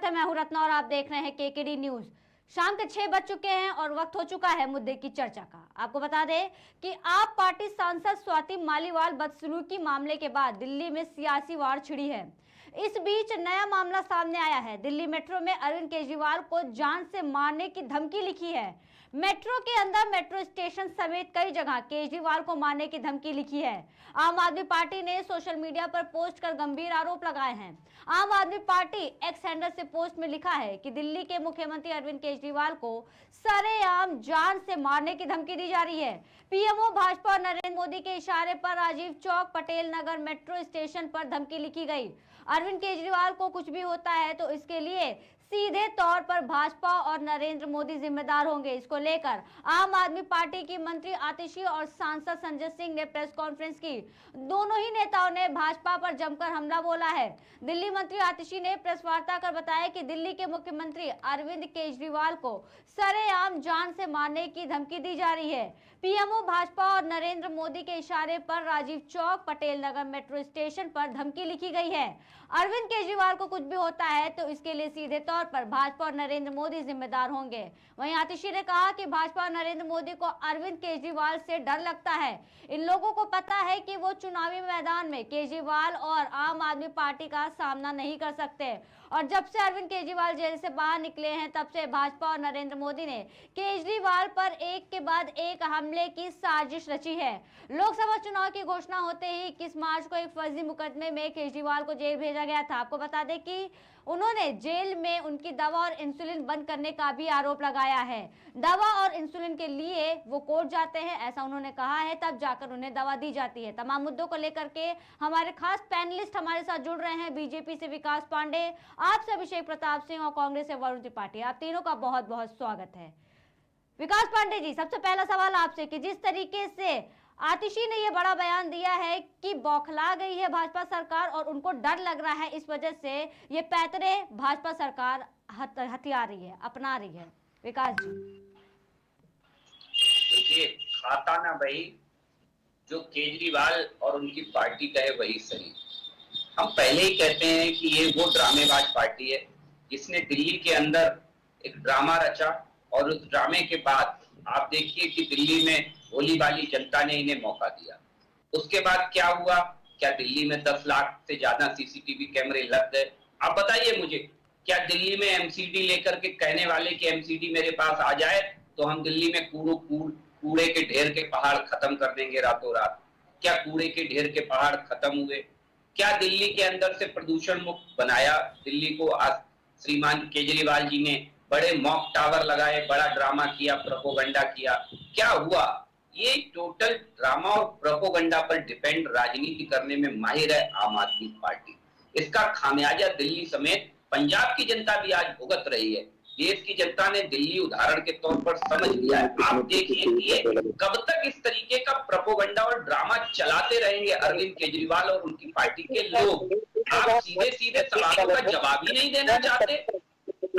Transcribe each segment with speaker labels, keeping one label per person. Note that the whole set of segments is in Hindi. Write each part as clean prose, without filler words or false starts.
Speaker 1: स्वागत है। मैं हूं रत्ना और आप देख रहे हैं केकेडी न्यूज। शाम के 6 बज चुके हैं और वक्त हो चुका है मुद्दे की चर्चा का। आपको बता दें कि आप पार्टी सांसद स्वाति मालीवाल बदसलूकी मामले के बाद दिल्ली में सियासी वार छिड़ी है। इस बीच नया मामला सामने आया है। दिल्ली मेट्रो में अरविंद केजरीवाल को जान से मारने की धमकी लिखी है। मेट्रो के अंदर मेट्रो स्टेशन समेत कई जगह केजरीवाल को मारने की धमकी लिखी है। आम आदमी पार्टी ने सोशल मीडिया पर पोस्ट कर गंभीर आरोप लगाए हैं। आम आदमी पार्टी एक्स हैंडल से पोस्ट में लिखा है कि दिल्ली के मुख्यमंत्री अरविंद केजरीवाल को सरेआम जान से मारने की धमकी दी जा रही है। पीएमओ भाजपा और नरेंद्र मोदी के इशारे पर राजीव चौक पटेल नगर मेट्रो स्टेशन पर धमकी लिखी गई। अरविंद केजरीवाल को कुछ भी होता है तो इसके लिए सीधे तौर पर भाजपा और नरेंद्र मोदी जिम्मेदार होंगे। इसको लेकर आम आदमी पार्टी की मंत्री आतिशी और सांसद संजय सिंह ने प्रेस कॉन्फ्रेंस की। दोनों ही नेताओं ने भाजपा पर जमकर हमला बोला है। दिल्ली मंत्री आतिशी ने प्रेस वार्ता कर बताया कि दिल्ली के मुख्यमंत्री अरविंद केजरीवाल को सरेआम जान से मारने की धमकी दी जा रही है। पीएमओ भाजपा और नरेंद्र मोदी के इशारे पर राजीव चौक पटेल नगर मेट्रो स्टेशन पर धमकी लिखी गई है। अरविंद केजरीवाल को कुछ भी होता है तो इसके लिए सीधे तौर पर भाजपा और नरेंद्र मोदी जिम्मेदार होंगे। वहीं आतिशी ने कहा कि भाजपा और नरेंद्र मोदी को अरविंद केजरीवाल से डर लगता है। इन लोगों को पता है कि वो चुनावी मैदान में केजरीवाल और आम आदमी पार्टी का सामना नहीं कर सकते। और जब से अरविंद केजरीवाल जेल से बाहर निकले हैं तब से भाजपा और नरेंद्र मोदी ने केजरीवाल पर एक के बाद एक हमले की साजिश रची है। लोकसभा चुनाव की घोषणा होते ही 21 मार्च को एक फर्जी मुकदमे में केजरीवाल को जेल भेजा गया था। आपको बता दें कि उन्होंने जेल में उनकी दवा और इंसुलिन बंद करने का भी आरोप लगाया है। दवा और इंसुलिन के लिए वो कोर्ट जाते हैं, ऐसा उन्होंने कहा है, तब जाकर उन्हें दवा दी जाती है। तमाम मुद्दों को लेकर के हमारे खास पैनलिस्ट हमारे साथ जुड़ रहे हैं। बीजेपी से विकास पांडे, आप से अभिषेक प्रताप सिंह और कांग्रेस से वरुण त्रिपाठी। आप तीनों का बहुत बहुत स्वागत है। विकास पांडे जी, सबसे पहला सवाल आपसे कि जिस तरीके से आतिशी ने यह बड़ा बयान दिया है कि बौखला गई है भाजपा सरकार और उनको डर लग रहा है, इस वजह से ये पैतरे भाजपा सरकार हथिया रही है, अपना रही है। विकास जी,
Speaker 2: देखिए, खाता ना वही जो केजरीवाल और उनकी पार्टी कहे वही सही। हम पहले ही कहते हैं कि ये वो ड्रामेबाज पार्टी है जिसने दिल्ली के अंदर एक ड्रामा रचा और उस ड्रामे के बाद आप देखिए कि दिल्ली में भोली भाली जनता ने इन्हें मौका दिया। उसके बाद क्या हुआ? क्या दिल्ली में 10 लाख से ज्यादा सीसीटीवी कैमरे लग गए? आप बताइए मुझे, क्या दिल्ली में एमसीडी लेकर के कहने वाले कि एमसीडी मेरे पास आ जाए तो हम दिल्ली में कूड़े के ढेर के पहाड़ खत्म कर देंगे रातों रात? क्या कूड़े के ढेर के पहाड़ खत्म हुए? क्या दिल्ली के अंदर से प्रदूषण मुक्त बनाया दिल्ली को? आज श्रीमान केजरीवाल जी ने बड़े मॉक टावर लगाए, बड़ा ड्रामा किया, प्रोपोगंडा किया। क्या हुआ? ये टोटल ड्रामा और प्रोपोगंडा पर डिपेंड राजनीति करने में माहिर है आम आदमी पार्टी। इसका खामियाजा दिल्ली समेत पंजाब की जनता भी आज भुगत रही है। देश की जनता ने दिल्ली उदाहरण के तौर पर समझ लिया है। आप देखिए कि ये कब तक इस तरीके का प्रोपोगंडा और ड्रामा चलाते रहेंगे अरविंद केजरीवाल और उनकी पार्टी के लोग। आप सीधे सीधे सवालों का जवाब ही नहीं देना चाहते।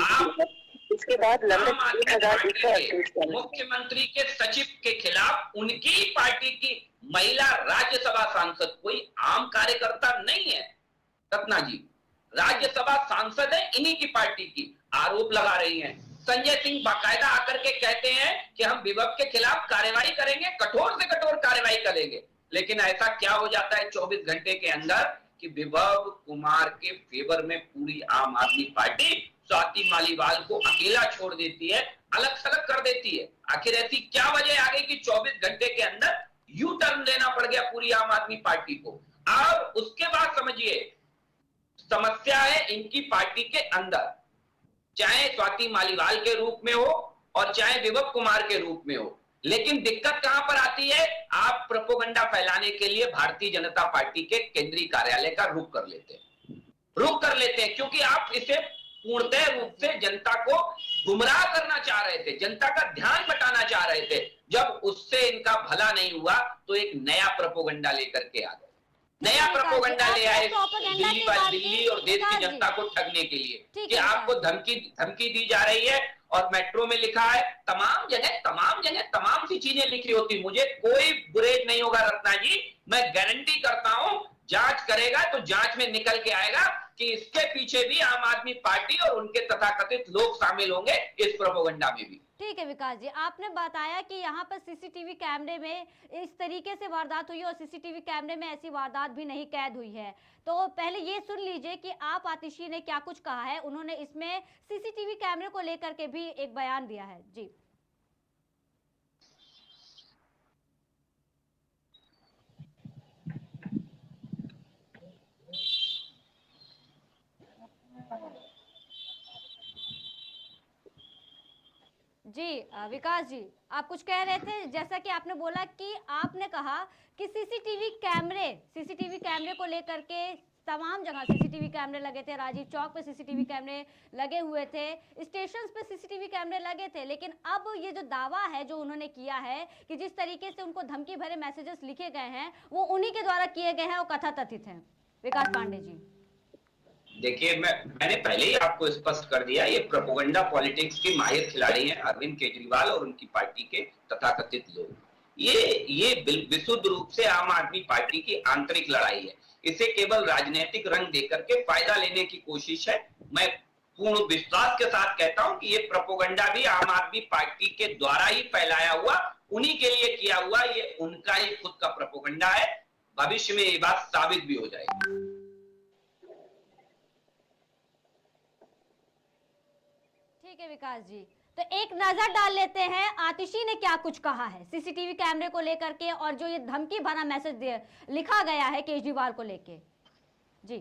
Speaker 2: आप
Speaker 3: इसके बाद
Speaker 2: मुख्यमंत्री के सचिव के खिलाफ उनकी पार्टी की महिला राज्यसभा सांसद, कोई आम कार्यकर्ता नहीं है रत्ना जी, राज्यसभा सांसद है इन्हीं की पार्टी की, आरोप लगा रही हैं। संजय सिंह बाकायदा आकर के कहते हैं कि हम विभव के खिलाफ कार्रवाई करेंगे, कठोर से कठोर कार्रवाई करेंगे। लेकिन ऐसा क्या हो जाता है 24 घंटे के अंदर कि विभव कुमार के फेवर में पूरी आम आदमी पार्टी स्वाति मालीवाल को अकेला छोड़ देती है, अलग थलग कर देती है। आखिर ऐसी क्या वजह आ गई कि 24 घंटे के अंदर यू टर्न लेना पड़ गया पूरी आम आदमी पार्टी को? और उसके बाद समझिए समस्या है इनकी पार्टी के अंदर, चाहे स्वाति मालीवाल के रूप में हो और चाहे विभव कुमार के रूप में हो। लेकिन दिक्कत कहां पर आती है? आप प्रोपोगंडा फैलाने के लिए भारतीय जनता पार्टी के केंद्रीय कार्यालय का रुख कर लेते हैं, क्योंकि आप इसे पूर्णतः रूप से जनता को गुमराह करना चाह रहे थे, जनता का ध्यान बटाना चाह रहे थे। जब उससे इनका भला नहीं हुआ तो एक नया प्रोपोगंडा लेकर के आ गए, नया प्रोपोगंडा ले आए दिल्ली और देश की जनता को ठगने के लिए कि आपको धमकी दी जा रही है। और मेट्रो में लिखा है, तमाम जगह तमाम सी चीजें लिखी होती। मुझे कोई गुरेज नहीं होगा रत्ना जी, मैं गारंटी करता हूं, जांच करेगा तो जांच में निकल के आएगा कि इसके पीछे भी आम आदमी पार्टी और उनके तथाकथित लोग शामिल होंगे इस प्रोपेगेंडा में भी।
Speaker 1: ठीक है विकास जी, आपने बताया कि यहाँ पर सीसीटीवी कैमरे में इस तरीके से वारदात हुई और सीसीटीवी कैमरे में ऐसी वारदात भी नहीं कैद हुई है। तो पहले ये सुन लीजिए कि आप आतिशी ने क्या कुछ कहा है। उन्होंने इसमें सीसीटीवी कैमरे को लेकर के भी एक बयान दिया है। जी जी विकास जी, आप कुछ कह रहे थे। जैसा कि आपने बोला कि आपने कहा कि सीसीटीवी कैमरे को लेकर के तमाम जगह सीसीटीवी कैमरे लगे थे। राजीव चौक पे सीसीटीवी कैमरे लगे हुए थे, स्टेशंस पे सीसीटीवी कैमरे लगे थे। लेकिन अब ये जो दावा है जो उन्होंने किया है कि जिस तरीके से उनको धमकी भरे मैसेजेस लिखे गए हैं वो उन्हीं के द्वारा किए गए हैं और कथाकथित हैं। विकास पांडे जी,
Speaker 2: देखिए, मैंने पहले ही आपको स्पष्ट कर दिया, ये प्रोपेगेंडा पॉलिटिक्स के माहिर खिलाड़ी हैं अरविंद केजरीवाल और उनकी पार्टी के तथाकथित लोग। ये विशुद्ध रूप से आम आदमी पार्टी की आंतरिक लड़ाई है। इसे केवल राजनीतिक रंग देकर के फायदा लेने की कोशिश है। मैं पूर्ण विश्वास के साथ कहता हूं कि ये प्रोपेगेंडा भी आम आदमी पार्टी के द्वारा ही फैलाया हुआ, उन्हीं के लिए किया हुआ, ये उनका ही खुद का प्रोपेगेंडा है। भविष्य में ये बात साबित भी हो जाएगी।
Speaker 1: ठीक है विकास जी, तो एक नजर डाल लेते हैं आतिशी ने क्या कुछ कहा है सीसीटीवी कैमरे को लेकर के और जो ये धमकी भरा मैसेज लिखा गया है केजरीवाल को लेके। जी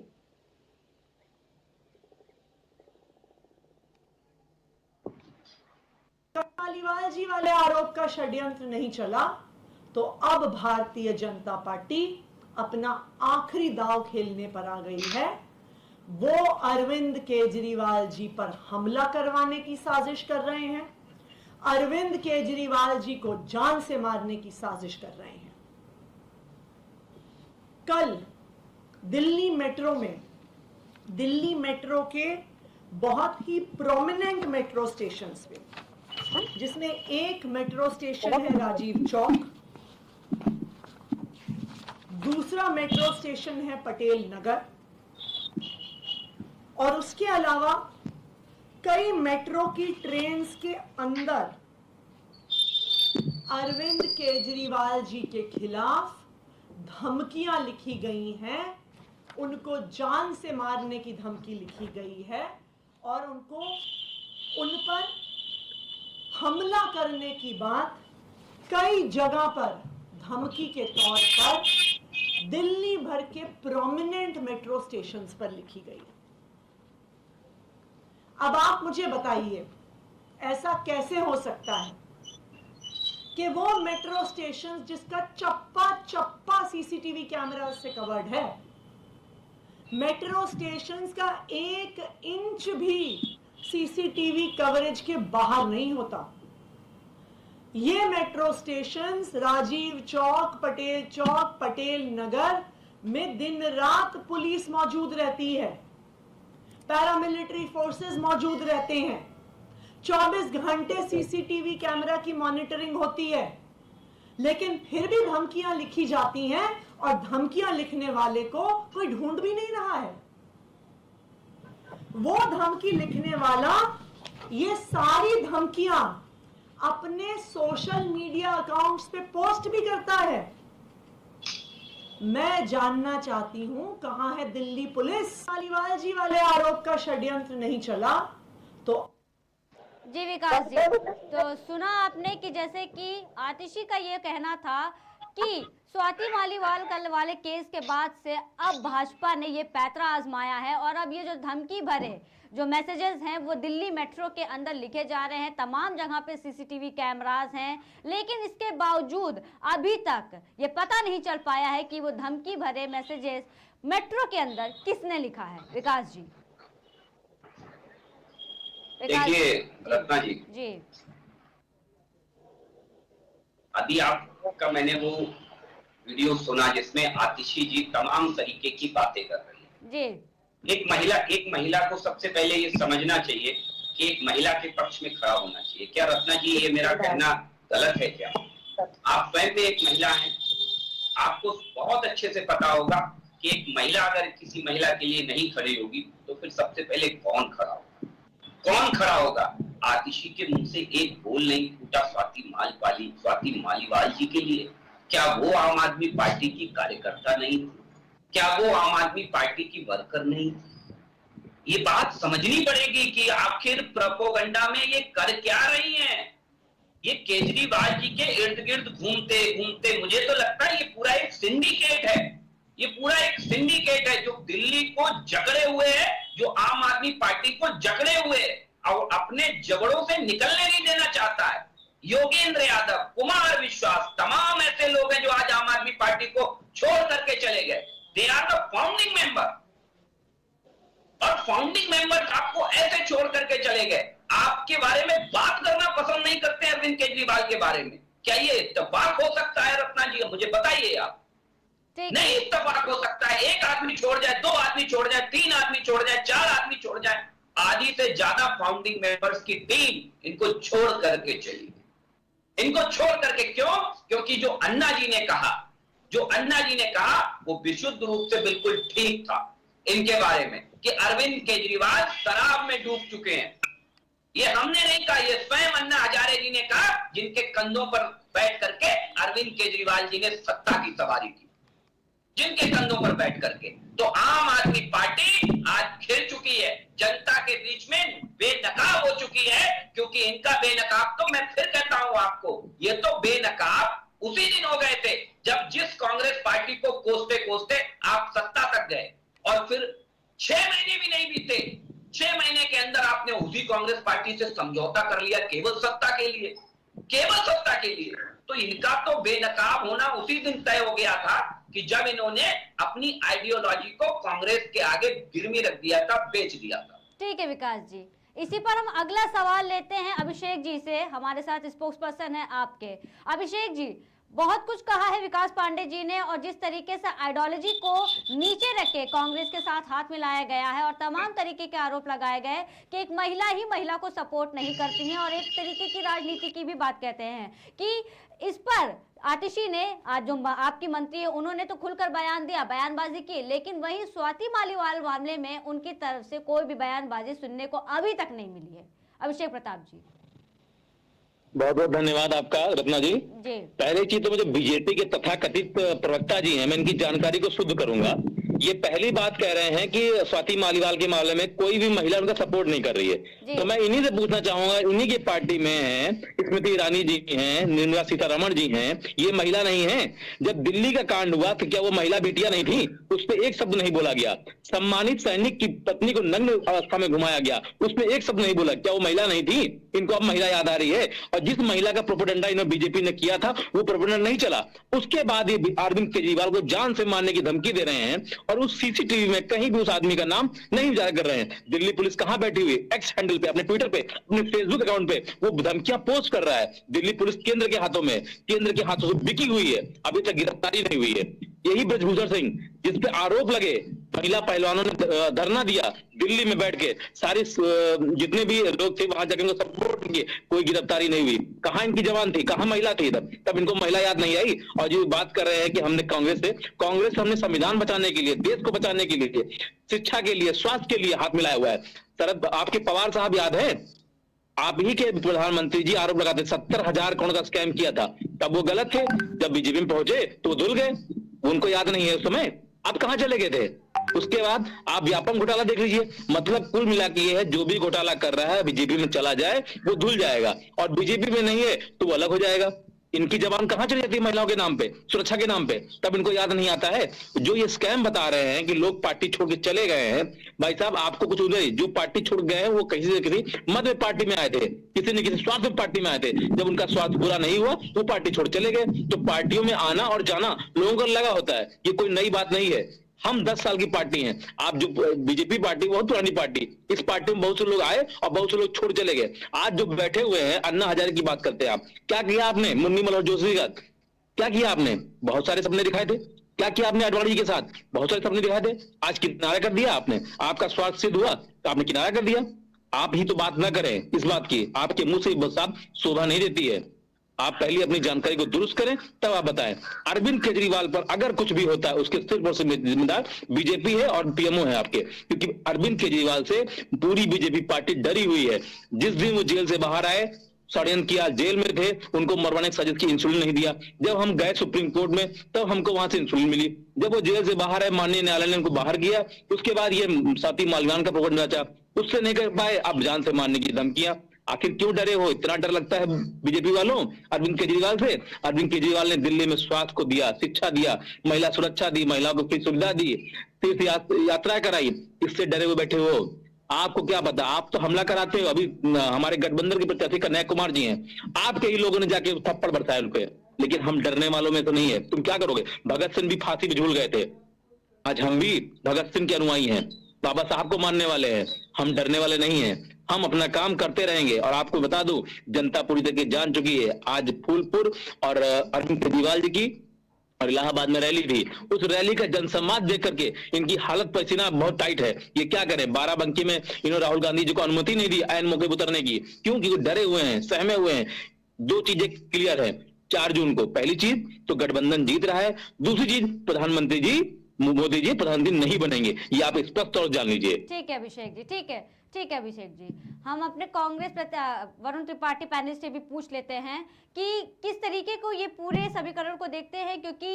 Speaker 3: मालीवाल जी वाले आरोप का षड्यंत्र नहीं चला तो अब भारतीय जनता पार्टी अपना आखिरी दांव खेलने पर आ गई है। वो अरविंद केजरीवाल जी पर हमला करवाने की साजिश कर रहे हैं, अरविंद केजरीवाल जी को जान से मारने की साजिश कर रहे हैं। कल दिल्ली मेट्रो के बहुत ही प्रोमिनेंट मेट्रो स्टेशंस पे, जिसमें एक मेट्रो स्टेशन है राजीव चौक, दूसरा मेट्रो स्टेशन है पटेल नगर, और उसके अलावा कई मेट्रो की ट्रेन्स के अंदर अरविंद केजरीवाल जी के खिलाफ धमकियां लिखी गई हैं। उनको जान से मारने की धमकी लिखी गई है और उन पर हमला करने की बात कई जगह पर धमकी के तौर पर दिल्ली भर के प्रोमिनेंट मेट्रो स्टेशंस पर लिखी गई है। अब आप मुझे बताइए, ऐसा कैसे हो सकता है कि वो मेट्रो स्टेशन जिसका चप्पा चप्पा सीसीटीवी कैमरा से कवर्ड है, मेट्रो स्टेशंस का 1 इंच भी सीसीटीवी कवरेज के बाहर नहीं होता। ये मेट्रो स्टेशंस राजीव चौक, पटेल चौक, पटेल नगर में दिन रात पुलिस मौजूद रहती है, पैरामिलिट्री फोर्सेस मौजूद रहते हैं, 24 घंटे सीसीटीवी कैमरा की मॉनिटरिंग होती है। लेकिन फिर भी धमकियां लिखी जाती हैं और धमकियां लिखने वाले को कोई ढूंढ भी नहीं रहा है। वो धमकी लिखने वाला ये सारी धमकियां अपने सोशल मीडिया अकाउंट्स पे पोस्ट भी करता है। मैं जानना चाहती हूं कहां है दिल्ली पुलिस? मालीवाल जी वाले आरोप का षड्यंत्र नहीं चला तो
Speaker 1: जी विकास जी, तो सुना आपने कि जैसे कि आतिशी का ये कहना था कि स्वाति मालीवाल कल वाले केस के बाद से अब भाजपा ने ये पैंतरा आजमाया है और अब ये जो धमकी भरे जो मैसेजेस हैं वो दिल्ली मेट्रो के अंदर लिखे जा रहे हैं। तमाम जगह पे सीसीटीवी कैमरास हैं, लेकिन इसके बावजूद अभी तक ये पता नहीं चल पाया है कि वो धमकी भरे मैसेजेस मेट्रो के अंदर किसने लिखा है। विकास जी,
Speaker 2: देखिए रत्ना जी, अभी आपका मैंने वो वीडियो सुना जिसमें आतिशी जी तमाम तरीके की बातें कर रही है
Speaker 1: जी।
Speaker 2: एक महिला को सबसे पहले ये समझना चाहिए कि एक महिला के पक्ष में खड़ा होना चाहिए। क्या रत्ना जी ये मेरा कहना गलत है क्या? आप स्वयं भी एक महिला हैं, आपको बहुत अच्छे से पता होगा कि एक महिला अगर किसी महिला के लिए नहीं खड़ी होगी तो फिर सबसे पहले कौन खड़ा होगा? कौन खड़ा होगा? आतिशी के मुंह से एक बोल नहीं फूटा स्वाति मालीवाल जी के लिए। क्या वो आम आदमी पार्टी की कार्यकर्ता नहीं थी? क्या वो आम आदमी पार्टी की वर्कर नहीं थी? ये बात समझनी पड़ेगी कि आखिर प्रोपेगेंडा में ये कर क्या रही हैं। ये केजरीवाल जी के इर्द गिर्द घूमते घूमते मुझे तो लगता है ये पूरा एक सिंडिकेट है। ये पूरा एक सिंडिकेट है जो दिल्ली को जकड़े हुए है, जो आम आदमी पार्टी को जकड़े हुए है और अपने जबड़ों से निकलने नहीं देना चाहता है। योगेंद्र यादव, कुमार विश्वास, तमाम ऐसे लोग हैं जो आज आम आदमी पार्टी को छोड़ करके चले गए। They are the founding member, और फाउंडिंग मेंबर्स आपको ऐसे छोड़ करके चले गए। आपके बारे में बात करना पसंद नहीं करते अरविंद केजरीवाल के बारे में। क्या ये इत्तेफाक हो सकता है रत्ना जी? मुझे बताइए आप। नहीं इत्तेफाक हो सकता है। एक आदमी छोड़ जाए, दो आदमी छोड़ जाए, तीन आदमी छोड़ जाए, चार आदमी छोड़ जाए, आधी से ज्यादा फाउंडिंग मेंबर्स की टीम इनको छोड़ करके चली गई। इनको छोड़ करके क्यों? क्योंकि जो अन्ना जी ने कहा वो विशुद्ध रूप से बिल्कुल ठीक था इनके बारे में कि अरविंद केजरीवाल शराब में डूब चुके हैं। ये हमने नहीं कहा, ये स्वयं अन्ना हजारे जी ने कहा, जिनके कंधों पर बैठ करके अरविंद केजरीवाल जी ने सत्ता की सवारी की, जिनके कंधों पर बैठ करके। तो आम आदमी पार्टी आज घिर चुकी है, जनता के बीच में बेनकाब हो चुकी है, क्योंकि इनका बेनकाब तो मैं फिर कहता हूं आपको, ये तो बेनकाब उसी दिन हो गए थे जब जिस कांग्रेस पार्टी को कोसते कोसते आप सत्ता तक गए, और फिर 6 महीने भी नहीं बीते, 6 महीने के अंदर आपने उसी कांग्रेस पार्टी से समझौता कर लिया केवल सत्ता के लिए, केवल सत्ता के लिए। तो इनका तो बेनकाब होना उसी दिन तय हो गया था कि जब इन्होंने अपनी आइडियोलॉजी को कांग्रेस के आगे गिरवी रख दिया था, बेच दिया था।
Speaker 1: ठीक है विकास जी, इसी पर हम अगला सवाल लेते हैं अभिषेक जी से। हमारे साथ स्पोक्स पर्सन है आपके। अभिषेक जी, बहुत कुछ कहा है विकास पांडे जी ने, और जिस तरीके से आइडियोलॉजी को नीचे रख के कांग्रेस के साथ हाथ मिलाया गया है और तमाम तरीके के आरोप लगाए गए कि एक महिला ही महिला को सपोर्ट नहीं करती है, और एक तरीके की राजनीति की भी बात कहते हैं कि इस पर आतिशी ने, आज जो आपकी मंत्री है, उन्होंने तो खुलकर बयान दिया, बयानबाजी की, लेकिन वहीं स्वाति मालीवाल मामले में उनकी तरफ से कोई भी बयानबाजी सुनने को अभी तक नहीं मिली है। अभिषेक प्रताप जी।
Speaker 4: बहुत बहुत धन्यवाद आपका रत्ना जी। पहली चीज तो मुझे बीजेपी के तथाकथित प्रवक्ता जी हैं, मैं इनकी जानकारी को शुद्ध करूंगा। ये पहली बात कह रहे हैं कि स्वाति मालीवाल के मामले में कोई भी महिला उनका सपोर्ट नहीं कर रही है। तो मैं इन्हीं से पूछना चाहूंगा, इन्हीं की पार्टी में हैं स्मृति ईरानी जी हैं, निर्मला सीतारमण जी हैं, ये महिला नहीं है? जब दिल्ली का कांड हुआ तो क्या वो महिला बेटियां नहीं थी? उस पर एक शब्द नहीं बोला गया। सम्मानित सैनिक की पत्नी को नग्न अवस्था में घुमाया गया, उसमें एक शब्द नहीं बोला। क्या वो महिला नहीं थी? इनको अब महिला याद आ रही है। और जिस महिला का प्रोपेगेंडा इन्होंने बीजेपी ने किया था वो प्रोपेगेंडा नहीं चला। उसके बाद ये अरविंद केजरीवाल को जान से मारने की धमकी दे रहे हैं, और उस सीसीटीवी में कहीं भी उस आदमी का नाम नहीं उजागर कर रहे हैं। दिल्ली पुलिस कहां बैठी हुई? एक्स हैंडल पे, अपने ट्विटर पे, अपने फेसबुक अकाउंट पे वो धमकियां पोस्ट कर रहा है। दिल्ली पुलिस केंद्र के हाथों में, केंद्र के हाथों से बिकी हुई है, अभी तक गिरफ्तारी नहीं हुई है। यही ब्रजभूषण सिंह जिसपे आरोप लगे, महिला पहलवानों ने धरना दिया दिल्ली में बैठ के, सारे जितने भी लोग थे वहां जाकर उनको सपोर्ट किए, कोई गिरफ्तारी नहीं हुई। कहां इनकी जवान थी? कहां महिला थी? तब इनको महिला याद नहीं आई। और जो बात कर रहे हैं कि हमने कांग्रेस हमने संविधान बचाने के लिए, देश को बचाने के लिए, शिक्षा के लिए, स्वास्थ्य के लिए हाथ मिलाया हुआ है। शरद, आपके पवार साहब याद है, आप ही के प्रधानमंत्री जी आरोप लगाते 70,000 करोड़ का स्कैम किया था, तब वो गलत थे। जब बीजेपी में पहुंचे तो वो धुल गए, उनको याद नहीं है उस समय। आप कहां चले गए थे? उसके बाद आप व्यापम घोटाला देख लीजिए। मतलब कुल मिला के ये है, जो भी घोटाला कर रहा है बीजेपी में चला जाए वो धुल जाएगा, और बीजेपी में नहीं है तो वो अलग हो जाएगा। इनकी जबान कहां चली जाती है? महिलाओं के नाम पे, सुरक्षा के नाम पे। तब इनको याद नहीं आता है। जो ये स्कैम बता रहे हैं कि लोग पार्टी छोड़ के चले गए हैं, भाई साहब आपको कुछ उधर, जो पार्टी छोड़ गए हैं वो किसी न किसी मद में पार्टी में आए थे, किसी न किसी स्वार्थ में पार्टी में आए थे। जब उनका स्वार्थ पूरा नहीं हुआ वो पार्टी छोड़ चले गए। तो पार्टियों में आना और जाना लोगों को लगा होता है, ये कोई नई बात नहीं है। हम 10 साल की पार्टी हैं। आप जो बीजेपी पार्टी बहुत पुरानी पार्टी, इस पार्टी में बहुत से लोग आए और बहुत से लोग छोड़ चले गए। आज जो बैठे हुए हैं, अन्ना हजारे की बात करते हैं आप, क्या किया आपने? मुन्नी मनोहर जोशी का क्या किया आपने? बहुत सारे सपने दिखाए थे। क्या किया आपने अडवाणी जी के साथ? बहुत सारे सपने दिखाए थे। आज किनारा कर दिया आपने। आपका स्वार्थ सिद्ध हुआ तो आपने किनारा कर दिया। आप ही तो बात ना करें इस बात की, आपके मुंह से साहब शोभा नहीं देती है। आप पहले अपनी जानकारी को दुरुस्त करें, तब आप बताएं। अरविंद केजरीवाल पर अगर कुछ भी होता है, उसके सिर्फ और सिर्फ जिम्मेदार बीजेपी है और पीएमओ है आपके, क्योंकि अरविंद केजरीवाल से पूरी बीजेपी पार्टी डरी हुई है। जिस दिन वो जेल से बाहर आए, षड्यंत्र किया, जेल में थे, उनको मरवाने की साजिश की, इंसुलिन नहीं दिया। जब हम गए सुप्रीम कोर्ट में, तब हमको वहां से इंसुलिन मिली। जब वो जेल से बाहर आए, माननीय न्यायालय ने उनको बाहर किया, उसके बाद ये स्वाति मालिवाल का प्रकरण रचा, उससे नहीं कर पाए, अब जान से मारने की धमकियां। आखिर क्यों डरे हो? इतना डर लगता है बीजेपी वालों अरविंद केजरीवाल से? अरविंद केजरीवाल ने दिल्ली में स्वास्थ्य को दिया, शिक्षा दिया, महिला सुरक्षा दी, महिलाओं को फ्री सुविधा दी, तीर्थ यात्रा कराई, इससे डरे हुए बैठे हो? आपको क्या पता? आप तो हमला कराते हो। अभी हमारे गठबंधन के प्रत्याशी कन्हैया कुमार जी हैं, आपके ही लोगों ने जाके थप्पड़ बरसाया उन पे, लेकिन हम डरने वालों में तो नहीं है। तुम क्या करोगे? भगत सिंह भी फांसी में झूल गए थे, आज हम भी भगत सिंह के अनुयायी हैं, बाबा साहब को मानने वाले हैं। हम डरने वाले नहीं हैं, हम अपना काम करते रहेंगे। और आपको बता दूं, जनता पूरी तरीके जान चुकी है। आज फूलपुर और अरविंद केजरीवाल जी की और इलाहाबाद में रैली थी, उस रैली का जनसम्मान देख करके इनकी हालत पसीना बहुत टाइट है। ये क्या करें? बाराबंकी में इन्होंने राहुल गांधी जी को अनुमति नहीं दी ऐन मौके पर उतरने की। क्यों? क्योंकि डरे हुए हैं, सहमे हुए हैं। दो चीजें क्लियर है 4 जून को। पहली चीज तो गठबंधन जीत रहा है, दूसरी चीज प्रधानमंत्री जी मोदी जी प्रधानमंत्री नहीं बनेंगे, ये आप स्पष्ट तौर जान लीजिए।
Speaker 1: ठीक है अभिषेक जी, ठीक है, ठीक है अभिषेक जी। हम अपने कांग्रेस वरुण त्रिपाठी पैनल से भी पूछ लेते हैं कि किस तरीके को ये पूरे समीकरण को देखते हैं, क्योंकि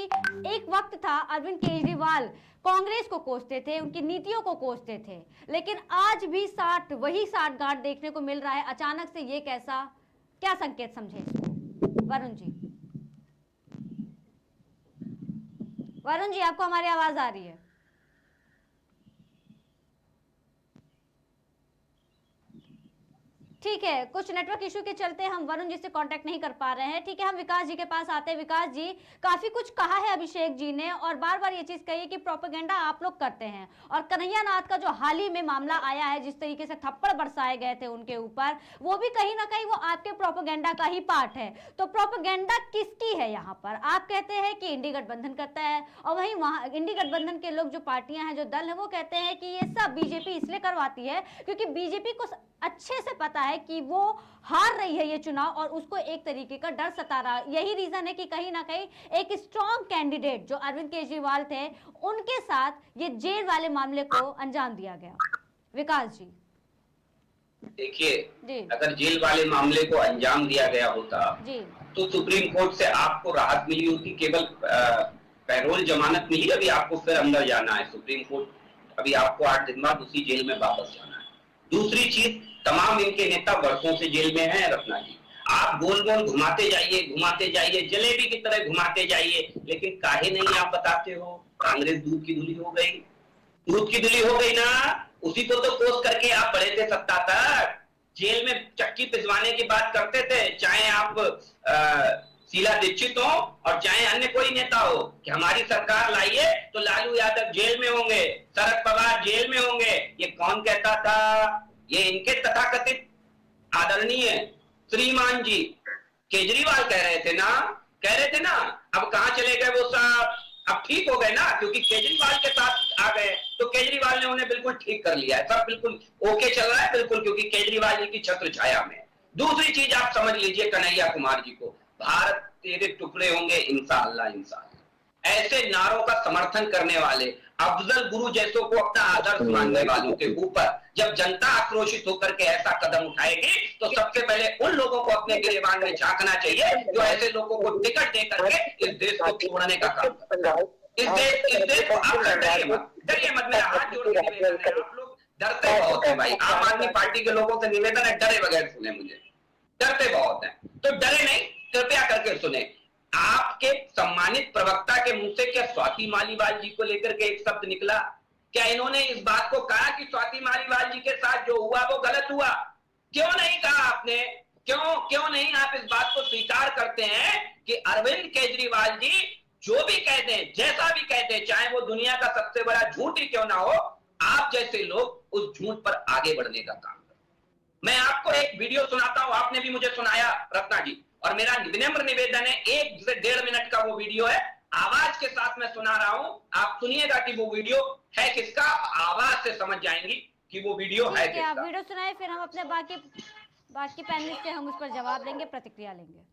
Speaker 1: एक वक्त था अरविंद केजरीवाल कांग्रेस को कोसते थे, उनकी नीतियों को कोसते थे, लेकिन आज भी वही साठगांठ देखने को मिल रहा है। अचानक से ये कैसा, क्या संकेत समझे वरुण जी? वरुण जी, आपको हमारी आवाज आ रही है? ठीक है, कुछ नेटवर्क इशू के चलते हम वरुण जी से कांटेक्ट नहीं कर पा रहे हैं। ठीक है, हम विकास जी के पास आते हैं। विकास जी, काफी कुछ कहा है अभिषेक जी ने और बार बार ये चीज कही है कि प्रोपेगेंडा आप लोग करते हैं, और कन्हैया नाथ का जो हाल ही में मामला आया है, जिस तरीके से थप्पड़ बरसाए गए थे उनके ऊपर, वो भी कहीं ना कहीं वो आपके प्रोपेगेंडा का ही पार्ट है। तो प्रोपेगेंडा किसकी है यहाँ पर? आप कहते हैं कि इंडी गठबंधन करता है, और वहीं वहां इंडी गठबंधन के लोग, जो पार्टियां हैं, जो दल है, वो कहते हैं कि ये सब बीजेपी इसलिए करवाती है क्योंकि बीजेपी को अच्छे से पता है कि वो हार रही है ये चुनाव, और उसको एक तरीके का डर सता रहा है। यही रीजन है कि कहीं ना कहीं एक स्ट्रॉन्ग कैंडिडेट जो अरविंद केजरीवाल थे, उनके साथ ये जेल वाले मामले को अंजाम दिया गया। विकास जी,
Speaker 2: देखिए, अगर जेल वाले मामले को अंजाम दिया गया होता जी, तो सुप्रीम कोर्ट से आपको राहत मिली होती। केवल पैरोल जमानत मिली, अभी आपको फिर अंदर जाना है सुप्रीम कोर्ट, अभी आपको 8 दिन बाद उसी जेल में वापस जाना है। दूसरी चीज, तमाम इनके नेता वर्षों से जेल में हैं रत्ना जी। आप गोल गोल घुमाते जाइए, जलेबी की तरह घुमाते जाइए, लेकिन काहे नहीं आप बताते हो? कांग्रेस दूध की धुली हो गई ना, उसी को तो कोस करके आप बढ़े थे सत्ता तक। जेल में चक्की पिसवाने की बात करते थे, चाहे आप शीला दीक्षित हो और चाहे अन्य कोई नेता हो, कि हमारी सरकार लाइए तो लालू यादव जेल में होंगे, शरद पवार जेल में होंगे। ये कौन कहता था? ये इनके तथाकथित आदरणीय श्रीमान जी केजरीवाल कह रहे थे ना। अब कहां चले गए वो साहब? अब ठीक हो गए ना, क्योंकि केजरीवाल के साथ आ गए तो केजरीवाल ने उन्हें बिल्कुल ठीक कर लिया है, सब बिल्कुल ओके चल रहा है, बिल्कुल, क्योंकि केजरीवाल जी की छत्र छाया में। दूसरी चीज आप समझ लीजिए कन्हैया कुमार जी को, भारत तेरे टुकड़े होंगे इंशाअल्लाह इंशाअल्लाह, ऐसे नारों का समर्थन करने वाले, अफजल गुरु जैसों को अपना आदर्श मानने वालों के ऊपर जब जनता आक्रोशित होकर के ऐसा कदम उठाएगी, तो सबसे पहले उन लोगों को अपने गिरेबान में झांकना चाहिए जो ऐसे लोगों को टिकट दे करके इस देश को तोड़ने का काम करते हैं। इस देश को आप डरिए मत, मेरा हाथ जोड़ के निवेदन है, आप लोग डरते बहुत है भाई, आम आदमी पार्टी के लोगों से निवेदन है, डरे बगैर सुने, मुझे डरते बहुत है, तो डरे नहीं, कृपया करके सुने। आपके सम्मानित प्रवक्ता के मुंह से क्या स्वाति मालीवाल जी को लेकर के एक शब्द निकला? क्या इन्होंने इस बात को कहा कि स्वाति मालीवाल जी के साथ जो हुआ वो गलत हुआ? क्यों नहीं कहा आपने? क्यों नहीं आप इस बात को स्वीकार करते हैं कि अरविंद केजरीवाल जी जो भी कह दें, जैसा भी कह दें, चाहे वो दुनिया का सबसे बड़ा झूठ ही क्यों ना हो, आप जैसे लोग उस झूठ पर आगे बढ़ने का काम करें। मैं आपको एक वीडियो सुनाता हूं, आपने भी मुझे सुनाया रत्ना जी, और मेरा विनम्र निवेदन है, 1 से 1.5 मिनट का वो वीडियो है, आवाज के साथ मैं सुना रहा हूं, आप सुनिएगा कि वो वीडियो है किसका, आवाज से समझ जाएंगी कि वो वीडियो है किसका।
Speaker 1: आप वीडियो सुनाए, फिर हम अपने बाकी पैनलिस्ट से हम उस पर जवाब देंगे, प्रतिक्रिया लेंगे।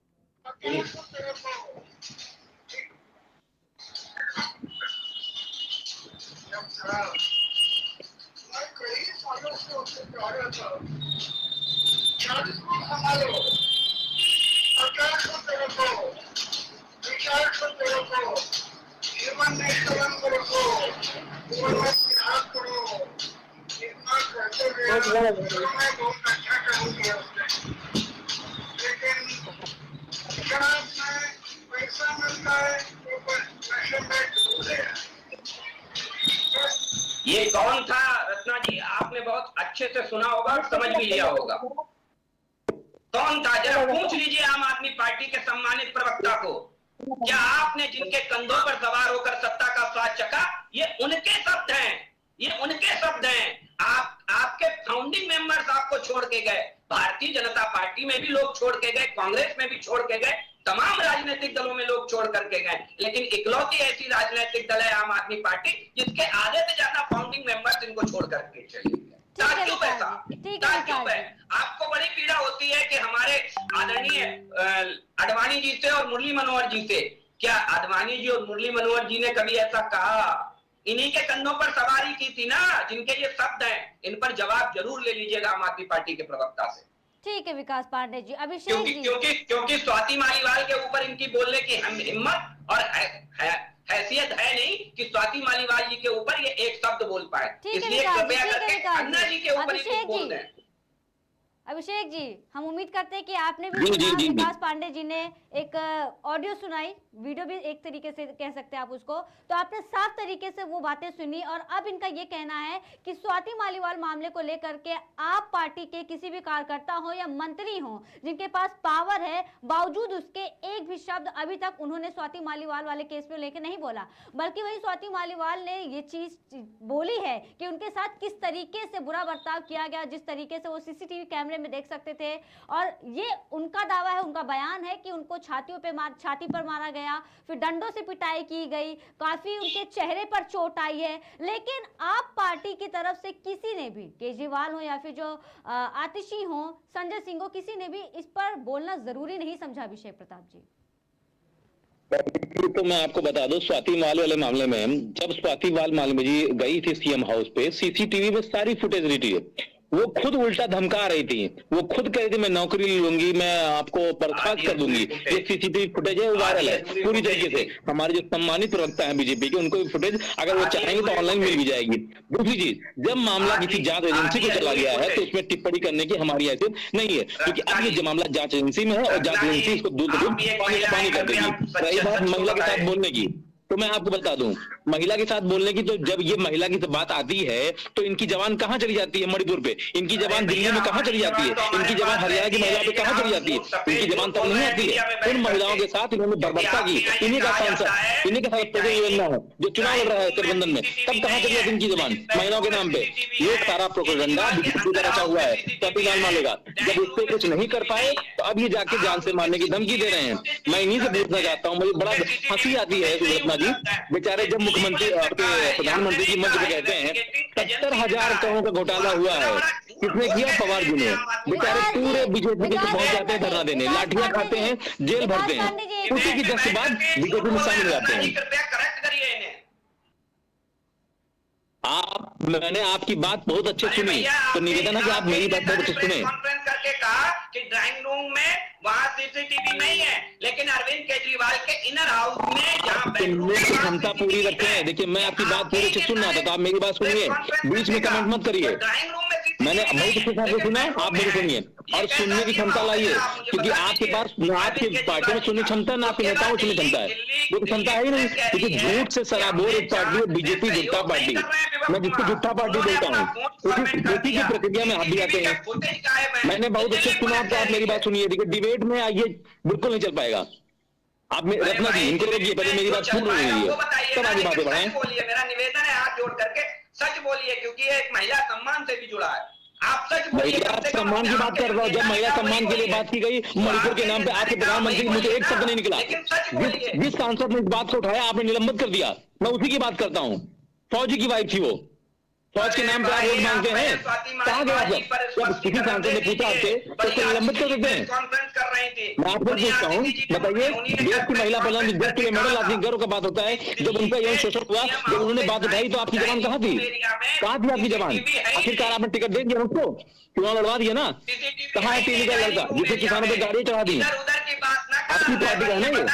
Speaker 2: ये कौन था रत्ना जी? आपने बहुत अच्छे से सुना होगा और समझ भी लिया होगा। कौन था जरा पूछ लीजिए आम आदमी पार्टी के सम्मानित प्रवक्ता को। क्या आपने जिनके कंधों पर सवार होकर सत्ता का स्वाद चखा, ये उनके शब्द हैं, ये उनके शब्द हैं। आपके फाउंडिंग मेंबर्स आपको छोड़ के गए, भारतीय जनता पार्टी में भी लोग छोड़ के गए, कांग्रेस में भी छोड़ के गए, तमाम राजनीतिक दलों में लोग छोड़ करके गए, लेकिन इकलौती ऐसी राजनीतिक दल है आम आदमी पार्टी जिसके आधे से ज्यादा फाउंडिंग मेंबर्स इनको छोड़ करके चले गए। क्यों पैसा? क्यों है? आपको बड़ी पीड़ा होती है कि हमारे आदरणीय आडवाणी जी से और मुरली मनोहर जी से, क्या आडवाणी जी और मुरली मनोहर जी ने कभी ऐसा कहा? इन्हीं के कंधों पर सवारी की थी ना, जिनके ये शब्द हैं, इन पर जवाब जरूर ले लीजिएगा आम आदमी पार्टी के प्रवक्ता से।
Speaker 1: ठीक है विकास पांडे जी। अभिषेक जी,
Speaker 2: क्योंकि स्वाति मालीवाल के ऊपर इनकी बोलने की हिम्मत और हैसियत है नहीं कि स्वाति मालीवाल जी के ऊपर ये एक शब्द बोल पाए, इसलिए कृपया करके अन्ना जी के ऊपर ही बोल दें।
Speaker 1: अभिषेक जी, हम उम्मीद करते हैं कि आपने भी सुना, विकास पांडे जी ने एक ऑडियो सुनाई, वीडियो भी एक तरीके से कह सकते हैं आप उसको, तो आपने साफ तरीके से वो बातें सुनी और अब इनका ये कहना है कि स्वाति मालीवाल मामले को लेकर के आप पार्टी के किसी भी कार्यकर्ता हो या मंत्री हो जिनके पास पावर है, बावजूद उसके एक भी शब्द अभी तक उन्होंने स्वाति मालीवाल वाले केस पे लेकर नहीं बोला, बल्कि वही स्वाति मालीवाल ने ये चीज बोली है कि उनके साथ किस तरीके से बुरा बर्ताव किया गया, जिस तरीके से वो सीसीटीवी कैमरे में देख सकते थे। और ये उनका दावा है, उनका बयान है कि उनको छाती पर मारा गया, फिर डंडों से पिटाई की गई, काफी उनके चेहरे पर चोट आई है, लेकिन आप पार्टी की तरफ से किसी ने भी, केजरीवाल हो या फिर जो आतिशी हो, संजय सिंह हो, किसी ने भी इस पर बोलना जरूरी नहीं समझा। अभिषेक प्रताप जी,
Speaker 4: तो मैं आपको बता दूं, स्वाति माल वाले मामले में जब स्वाति माल जी गई थी सीएम हाउस पे, सीसीटीवी में सारी फुटेज रहती है, वो खुद उल्टा धमका रही थी, वो खुद कह रही थी मैं नौकरी लूंगी, मैं आपको बर्खास्त कर दूंगी। ये सीसीटीवी फुटेज है, वो वायरल है पूरी तरीके से। हमारे जो सम्मानित प्रवक्ता हैं बीजेपी के, उनको भी फुटेज अगर वो चाहेंगे तो ऑनलाइन मिल भी जाएगी। दूसरी चीज, जब मामला किसी जांच एजेंसी को चला गया है तो उसमें टिप्पणी करने की हमारी हैसियत नहीं है, क्योंकि अब ये मामला जांच एजेंसी में है और जांच एजेंसी इसको दूध पानी कर देगी। रही बात महिला के साथ बोलने की, तो मैं आपको बता दूं, महिला के साथ बोलने की, तो जब ये महिला की बात आती है तो इनकी जबान कहां चली जाती है? मणिपुर पे। इनकी जबान दिल्ली में कहां चली जाती है? इनकी जबान हरियाणा की महिला पे कहां चली जाती है? इनकी जबान तब नहीं आती है। उन महिलाओं के साथ इन्होंने बर्बरता की, इन्हीं का सांसद, इन्हीं के साथ योजना है जो चुनाव लड़ रहा है गठबंधन में, तब कहां चली जाती इनकी जबान महिलाओं के नाम पे? ये सारा प्रोपेगेंडा बीजेपी का रचा हुआ है, कपिलाल मालेगा। जब उस पर कुछ नहीं कर पाए तो अब ये जाके जान से मारने की धमकी दे रहे हैं। मैं इन्हीं से पूछना चाहता हूँ, मुझे बड़ा हंसी आती है सुब्रता जी, बेचारे जब मुख्यमंत्री प्रधानमंत्री जी मंच पे कहते हैं 70,000 करोड़ का घोटाला हुआ है, किसने किया? पवार जी ने। बेचारे पूरे बीजेपी के पहुंच जाते हैं धरना देने, लाठियां खाते हैं, जेल भरते हैं, उसी की जस्ट बाद बीजेपी में शामिल जाते हैं। मैंने आपकी बात बहुत अच्छे सुनी, तो निवेदन है कि आप मेरी बात बहुत अच्छे सुने।
Speaker 2: कॉन्फ्रेंस करके कहा कि ड्राइंग रूम में वहां सीसीटीवी नहीं है, लेकिन अरविंद केजरीवाल के इनर हाउस में जहां
Speaker 4: सुनने की क्षमता पूरी रखते हैं। देखिए, मैं आपकी बात पूरी अच्छे सुन रहा था, तो आप मेरी बात सुनिए, बीच में कमेंट मत करिए। मैंने बहुत अच्छे से सुना, आप मेरी सुनिए और सुनने की क्षमता लाइए, क्योंकि आपके पास आपकी पार्टी में सुनने की क्षमता ना, आपके नेताओं में सुनने की क्षमता है, वो क्षमता है ही नहीं, क्योंकि झूठ से सराबोर एक पार्टी है बीजेपी, झूठा पार्टी। मैं जिसको झूठा पार्टी बोलता हूँ, उसी की प्रक्रिया में हाथ भी आते हैं। मैंने बहुत अच्छे सुना, तो आप मेरी बात सुनिए। देखिए, डिबेट में ये बिल्कुल नहीं चल पाएगा। आप रत्ना जी, इनको रोकिए, पहले मेरी बात सुन रही है, तब आगे बातें बढ़ाएं।
Speaker 2: मेरा निवेदन है, हाथ जोड़ करके सच बोलिए, क्योंकि ये एक महिला सम्मान से भी जुड़ा है। आप सच बोलिए।
Speaker 4: महिला सम्मान की बात कर रहा हूँ। जब महिला सम्मान के लिए बात की गई मणिपुर के नाम पे, आपके प्रधानमंत्री, मुझे एक शब्द नहीं निकला। जिस सांसद ने इस बात को उठाया आपने निलंबित कर दिया, मैं उसी की बात करता हूँ। फौजी की वाइफ थी वो, फौज के नाम पे आप वोट मांगते हैं, कहाँ गए आप? जब किसी सांसद ने पूछा आपसे तो उसको निलंबित कर देते हैं।
Speaker 2: रही थी।
Speaker 4: मैं आपको पूछता हूँ, बताइए, देश की महिला पहलवान देश के लिए मेडल आती, गर्व का बात होता है। जब उनका यौन शोषण हुआ, जब उन्होंने बात उठाई तो आपकी जबान कहाँ थी? कहाँ थी आपकी जबान? आखिरकार आपने टिकट दे दिया उसको, चुनाव लड़वा दिया ना? कहाँ है टीवी का लड़का जिसने किसानों पर गाड़ी चढ़ा दी? आपकी पार्टी का है ना ये?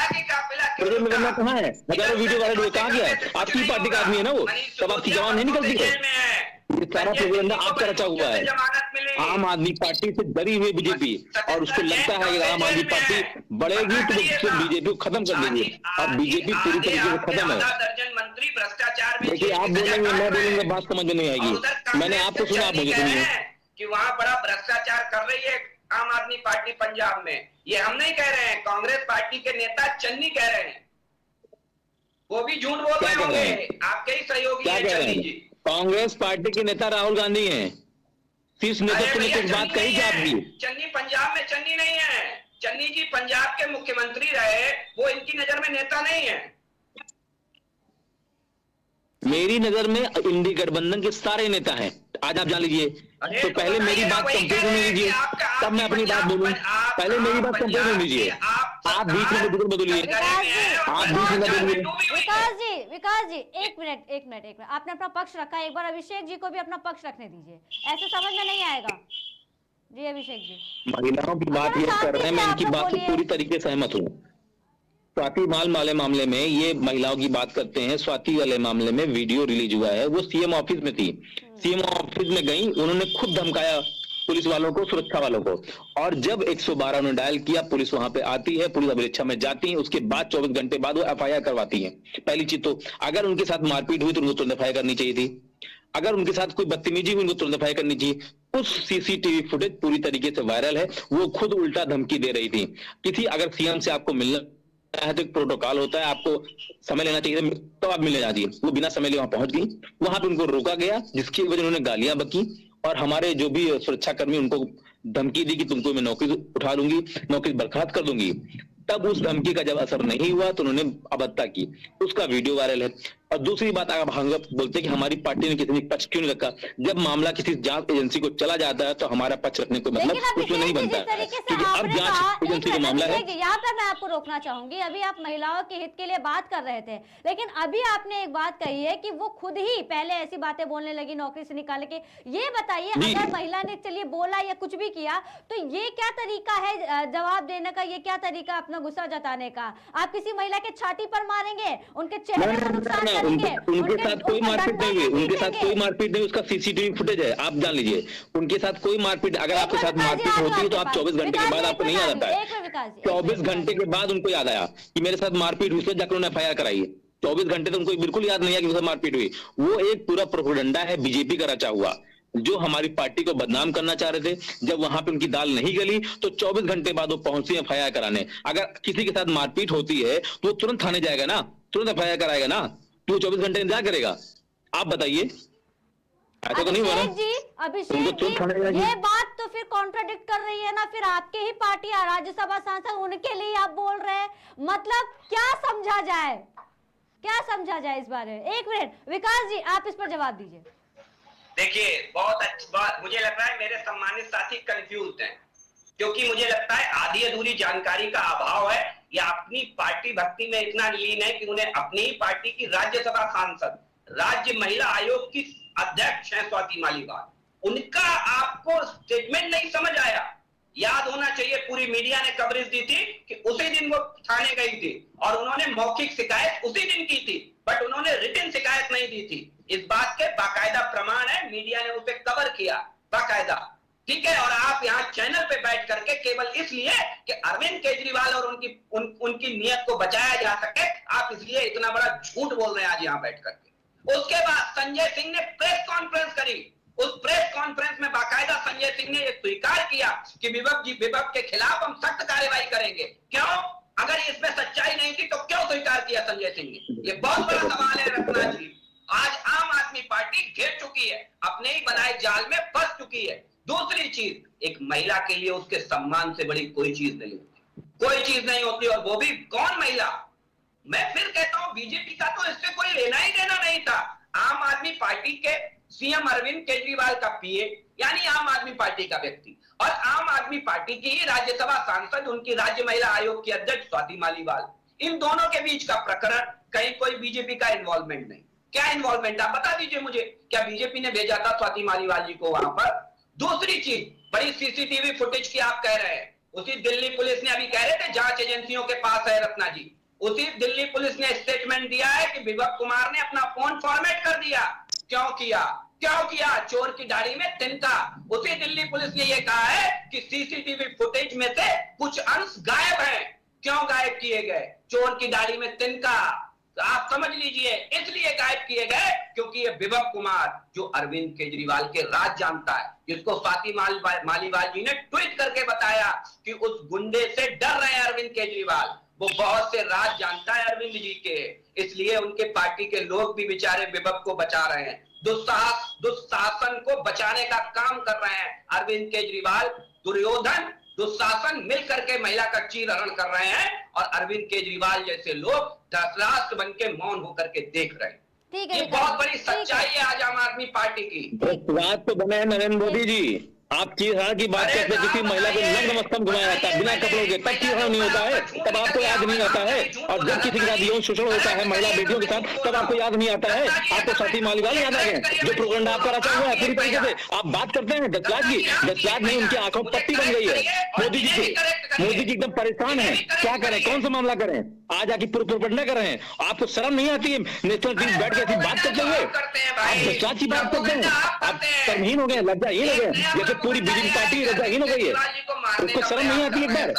Speaker 4: प्रेजेंट में बनना कहाँ है? हजारों वीडियो वायरल हुए, कहाँ गया है? आपकी पार्टी का आदमी है ना वो, तब आपकी जबान नहीं निकलती है। ये सारा प्रोपेगेंडा आपका रचा हुआ है। आम आदमी पार्टी से डरी हुई बीजेपी, और उसको लगता है कि आम आदमी पार्टी बढ़ेगी तो बीजेपी को खत्म कर देगी। अब बीजेपी पूरी तरीके से खत्म है। देखिए, आप बोलेंगे, मैं बोलूंगा, बात समझ में नहीं आएगी। मैंने आपको सुना, आप मुझे सुनिए
Speaker 2: कि वहां बड़ा भ्रष्टाचार कर रही है आम आदमी पार्टी पंजाब में। ये हम नहीं कह रहे हैं, कांग्रेस पार्टी के नेता चन्नी कह रहे हैं, वो भी झूठ बोल रहे होंगे, आपके ही सहयोगी हैं चन्नी जी।
Speaker 4: कांग्रेस पार्टी के नेता राहुल गांधी हैं। शीर्ष नेतृत्व ने कुछ बात कही क्या आपकी?
Speaker 2: चन्नी पंजाब में चन्नी नहीं है। चन्नी जी पंजाब के मुख्यमंत्री रहे, वो इनकी नजर में नेता नहीं है।
Speaker 4: मेरी नजर में इंडी गठबंधन के सारे नेता हैं, आज आप जान लीजिए। तो पहले मेरी बात कंप्लीट होने दीजिए, तब मैं अपनी बात बोलूं। पहले मेरी बात कंप्लीट होने दीजिए। आप बीच में बिल्कुल बोलिए, आप बीच में बोलिए।
Speaker 1: विकास जी एक मिनट आपने अपना पक्ष रखा, एक बार अभिषेक जी को भी अपना पक्ष रखने दीजिए, ऐसे समझ में नहीं आएगा। जी अभिषेक जी,
Speaker 4: महिलाओं की बात ये कर रहे हैं, मैं इनकी बात से पूरी तरीके से सहमत हूँ। स्वाति माल वाले मामले में ये महिलाओं की बात करते हैं। स्वाति वाले मामले में वीडियो रिलीज हुआ है, वो सीएम ऑफिस में थी, सीएम ऑफिस में गई, उन्होंने खुद धमकाया पुलिस वालों को, सुरक्षा वालों को। और जब 112 उन्होंने डायल किया, पुलिस वहां पे आती है, पुलिस अभिरक्षा में जाती है, उसके बाद 24 घंटे बाद वो एफआईआर करवाती है। पहली चीज तो अगर उनके साथ मारपीट हुई तो उनको तुरंत एफआईआर करनी चाहिए थी। अगर उनके साथ कोई बदतमीजी हुई उनको तुरंत एफआईआर करनी चाहिए। उस सीसीटीवी फुटेज पूरी तरीके से वायरल है, वो खुद उल्टा धमकी दे रही थी। किसी अगर सीएम से आपको मिलना है तो एक प्रोटोकॉल होता है, आपको समय लेना चाहिए, तो आप मिलने जाती है। वो बिना समय लिए वहां पहुंच गई, वहां पे उनको रोका गया, जिसकी वजह उन्होंने गालियां बकी, और हमारे जो भी सुरक्षाकर्मी उनको धमकी दी कि तुमको मैं नौकरी उठा लूंगी, नौकरी बर्खास्त कर दूंगी। तब उस धमकी का जब असर नहीं हुआ तो उन्होंने अभद्रता की, उसका वीडियो वायरल है। और दूसरी बात, आप बोलते हैं कि हमारी पार्टी ने किसी पक्ष क्यों नहीं रखा। जब मामला किसी जांच एजेंसी को चला जाता है तो हमारा पक्ष रखने को मतलब उसमें नहीं बनता, क्योंकि अब जांच एजेंसी का मामला है।
Speaker 1: यहाँ पर मैं आपको रोकना चाहूंगी, अभी आप महिलाओं के हित के लिए बात कर रहे थे, लेकिन अभी आपने एक बात कही है कि वो खुद ही पहले ऐसी बातें बोलने लगी नौकरी से निकाल के। ये बताइए, अगर महिला ने चलिए बोला या कुछ भी किया तो ये क्या तरीका है जवाब देने का, ये क्या तरीका अपना गुस्सा जताने का? आप किसी महिला के छाती पर मारेंगे, उनके चेहरे पर नुकसान करेंगे?
Speaker 4: उनके साथ कोई मारपीट नहीं हुई, उनके साथ कोई मारपीट नहीं, उसका सीसीटीवी फुटेज है, आप जान लीजिए। उनके साथ कोई मारपीट, अगर आपके साथ मारपीट होती है तो आप 24 घंटे के बाद आपको नहीं याद आता है। 24 घंटे के बाद उनको याद आया कि मेरे साथ मारपीट हुई, जाकर उन्होंने एफआईआर कराई है। 24 घंटे तो उनको बिल्कुल याद नहीं है कि उनसे मारपीट हुई। वो एक पूरा प्रोपेगेंडा है बीजेपी का रचा हुआ, जो हमारी पार्टी को बदनाम करना चाह रहे थे। जब वहां पे उनकी दाल नहीं गली तो 24 घंटे बाद वो पहुंची एफआईआर कराने। अगर किसी के साथ मारपीट होती है तो वो तुरंत थाने जाएगा ना, तुरंत एफआईआर कराएगा ना, तो 24 घंटे इंतजार करेगा? आप बताइए, ऐसा तो नहीं हुआ ना?
Speaker 1: अभिषेक जी, ये बात तो फिर कॉन्ट्राडिक्ट कर रही है ना, फिर आपके ही पार्टी राज्यसभा सांसद, उनके लिए आप बोल रहे हैं, मतलब क्या समझा जाए, क्या समझा जाए इस बारे में? एक मिनट विकास जी, आप इस पर जवाब दीजिए।
Speaker 2: देखिए, बहुत अच्छी बात, मुझे लग रहा है मेरे सम्मानित साथी कंफ्यूज हैं, क्योंकि मुझे लगता है आधी अधूरी जानकारी का अभाव है, या अपनी पार्टी भक्ति में इतना लीन है कि उन्हें अपनी ही पार्टी की राज्यसभा सांसद, राज्य महिला आयोग की अध्यक्ष हैं स्वाति मालीवाल, उनका आपको स्टेटमेंट नहीं समझ आया? याद होना चाहिए, पूरी मीडिया ने कवरेज दी थी कि उसी दिन वो थाने गई थी और उन्होंने मौखिक शिकायत उसी दिन की थी, बट उन्होंने रिटन शिकायत नहीं दी थी। इस बात के बाकायदा प्रमाण है, मीडिया ने उसे कवर किया बाकायदा, ठीक है। और आप यहाँ चैनल पे बैठ करके केवल इसलिए कि अरविंद केजरीवाल और उनकी नीयत को बचाया जा सके, आप इसलिए इतना बड़ा झूठ बोल रहे हैं आज यहाँ बैठ करके। उसके बाद संजय सिंह ने प्रेस कॉन्फ्रेंस करी, उस प्रेस कॉन्फ्रेंस में बाकायदा संजय सिंह ने यह स्वीकार किया कि विपक्ष के खिलाफ हम सख्त कार्रवाई करेंगे। क्यों? अगर इसमें सच्चाई नहीं थी तो क्यों स्वीकार किया संजय सिंह ने? ये बहुत बड़ा सवाल है रत्ना जी। आज आम आदमी पार्टी घिर चुकी है, अपने ही बनाए जाल में फंस चुकी है। दूसरी चीज, एक महिला के लिए उसके सम्मान से बड़ी कोई चीज नहीं होती, कोई चीज नहीं होती, और वो भी कौन महिला? मैं फिर कहता हूं, बीजेपी का तो इससे कोई लेना ही देना नहीं था। आम आदमी पार्टी के सीएम अरविंद केजरीवाल का पीए, यानी आम आदमी पार्टी का व्यक्ति, और आम आदमी पार्टी की ही राज्यसभा सांसद, उनकी राज्य महिला आयोग की अध्यक्ष स्वाति मालीवाल, इन दोनों के बीच का प्रकरण, कहीं कोई बीजेपी का इन्वॉल्वमेंट नहीं। क्या इन्वॉल्वमेंट, आप बता दीजिए मुझे, क्या बीजेपी ने भेजा था स्वाति मालीवाल जी को वहां पर? दूसरी चीज, बड़ी सीसीटीवी फुटेज की आप कह रहे हैं, उसी दिल्ली पुलिस ने, अभी कह रहे थे जांच एजेंसियों के पास है रत्ना जी, उसी दिल्ली पुलिस ने स्टेटमेंट दिया है कि विभव कुमार ने अपना फोन फॉर्मेट कर दिया। क्यों किया? चोर की दाढ़ी में तिनका। उसी दिल्ली पुलिस ने यह कहा है कि सीसीटीवी फुटेज में से कुछ अंश गायब हैं। क्यों गायब किए गए? चोर की दाढ़ी में तिनका। तो आप समझ लीजिए, इसलिए गायब किए गए क्योंकि ये विभव कुमार, जो अरविंद केजरीवाल के राज जानता है, जिसको स्वाति मालीवाल जी ने ट्वीट करके बताया कि उस गुंडे से डर रहे हैं अरविंद केजरीवाल, वो बहुत से राज जानता है अरविंद जी के, इसलिए उनके पार्टी के लोग भी बेचारे विभव को बचा रहे हैं। दुशासन को बचाने का काम कर रहे हैं अरविंद केजरीवाल, दुर्योधन, दुशासन मिलकर के महिला का चीरहरण कर रहे हैं, और अरविंद केजरीवाल जैसे लोग धृतराष्ट्र बन के मौन होकर के देख रहे हैं। ये बहुत बड़ी सच्चाई है आज आम आदमी पार्टी की।
Speaker 4: रात तो बने हैं नरेंद्र मोदी जी, आप चीरहरण की बात करते, किसी महिला को नग्न मस्तक घुमाया जाता है बिना कपड़ों के, तब चीरहरण नहीं होता है, तब आपको याद नहीं आता है। और जब किसी के साथ यौन शोषण होता है महिला बेटियों के साथ, तब आपको याद नहीं आता है। आपको स्वाति मालीवाल याद आ गए, जो प्रोपेगेंडा आपका रचा हुआ है पूरी तरीके से। आप बात करते हैं दशलाद की, दशलाद नहीं, उनकी आंखों पट्टी बन गई है मोदी जी से। मोदी जी एकदम परेशान है, क्या करें, कौन सा मामला करें? आज आके प्रोपेगेंडा कर रहे हैं, आपको शर्म नहीं आती है? नेशनल टीवी बैठ के ऐसी बात करते हुए आप दशलाद की बात करते हैं, आप शर्महीन हो गए, लज्जाहीन हो गए, जैसे पूरी बीजेपी पार्टी लज्जाहीन हो गई है। उसको शर्म नहीं आती? एक बार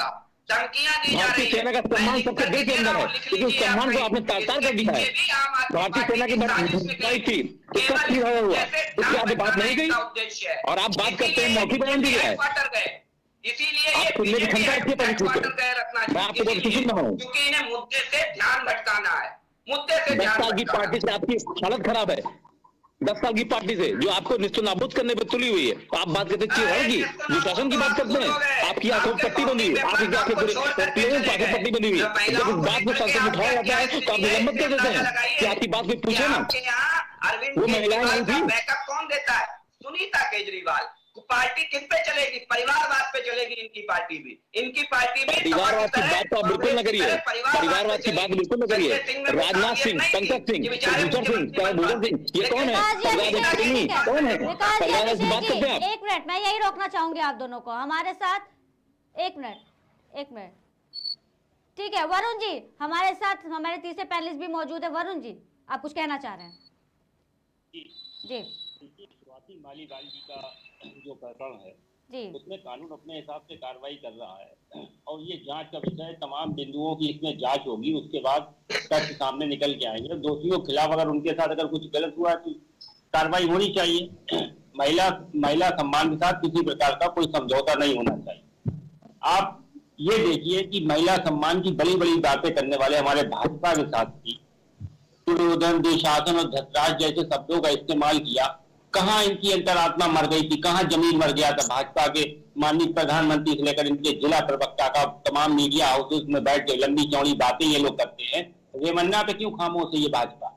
Speaker 4: भारतीय सेना का सम्मान सबके दिल के अंदर है, लेकिन उस सम्मान को आपने तार कर दिया है। भारतीय सेना की बात थी, उसका क्यों हुआ, उसकी आपने बात नहीं गई, और आप बात करते हैं मौखिक बयान दिया है। आप सुनने की क्षमता रखिए मैं आपको बहुत खुशी में हूँ,
Speaker 2: क्योंकि इन्हें मुद्दे से ध्यान भटकाना है, मुद्दे से
Speaker 4: 10 साल की पार्टी से आपकी हालत खराब है, 10 साल की पार्टी से जो आपको निस्तनाबूद करने पर तुली हुई है। आप बात करते चीरहरण की, दुशासन की बात करते हैं, आपकी आंखों पट्टी बंदी हुई, आपकी आंखें पट्टी बंदी हुई। जब इस बात को संसद में उठाया जाता है तो आप निलंबित कर देते हैं कि आपकी बात कोई पूछे ना। वो महिलाएं नहीं थी।
Speaker 2: बैकअप कौन देता है? सुनीता केजरीवाल। पार्टी किस पे चलेगी? परिवारवाद पे चलेगी इनकी पार्टी भी। इनकी पार्टी भी
Speaker 4: परिवारवाद की बात तो आप बिल्कुल न करिए, परिवारवाद की बात बिल्कुल न करिए। राजनाथ सिंह, पंकज सिंह, भूषण सिंह, भूषण सिंह, ये कौन है? कौन है? परिवारवाद की बात करते हैं आप?
Speaker 1: एक मिनट, मैं यही रोकना चाहूंगी आप दोनों को हमारे साथ। एक मिनट, ठीक है। वरुण जी हमारे साथ, हमारे तीसरे पैनलिस्ट भी मौजूद है। वरुण जी, आप कुछ कहना चाह रहे हैं? जी,
Speaker 5: स्वाति मालीवाल जी का जो प्रकरण है
Speaker 1: जी,
Speaker 5: उसमें कानून अपने हिसाब से कार्रवाई कर रहा है, और ये जांच का विषय है। तमाम बिंदुओं की इसमें जांच होगी, उसके बाद तथ्य सामने निकल के आएंगे। दोषियों के खिलाफ अगर उनके साथ अगर कुछ गलत हुआ तो कार्रवाई होनी चाहिए। महिला सम्मान के साथ किसी प्रकार का कोई समझौता नहीं होना चाहिए। आप ये देखिए कि महिला सम्मान की बड़ी बड़ी बातें करने वाले हमारे भाजपा के साथ भी दुर्योधन, दुशासन और धृतराष्ट्र जैसे शब्दों का इस्तेमाल किया। कहाँ इनकी अंतरात्मा मर गई थी, कहाँ जमीन मर गया था? भाजपा के माननीय प्रधानमंत्री से लेकर इनके जिला प्रवक्ता का तमाम मीडिया हाउसेस में बैठ के लंबी चौड़ी बातें ये लोग करते हैं। रेमन्ना पे क्यों खामोश है ये भाजपा?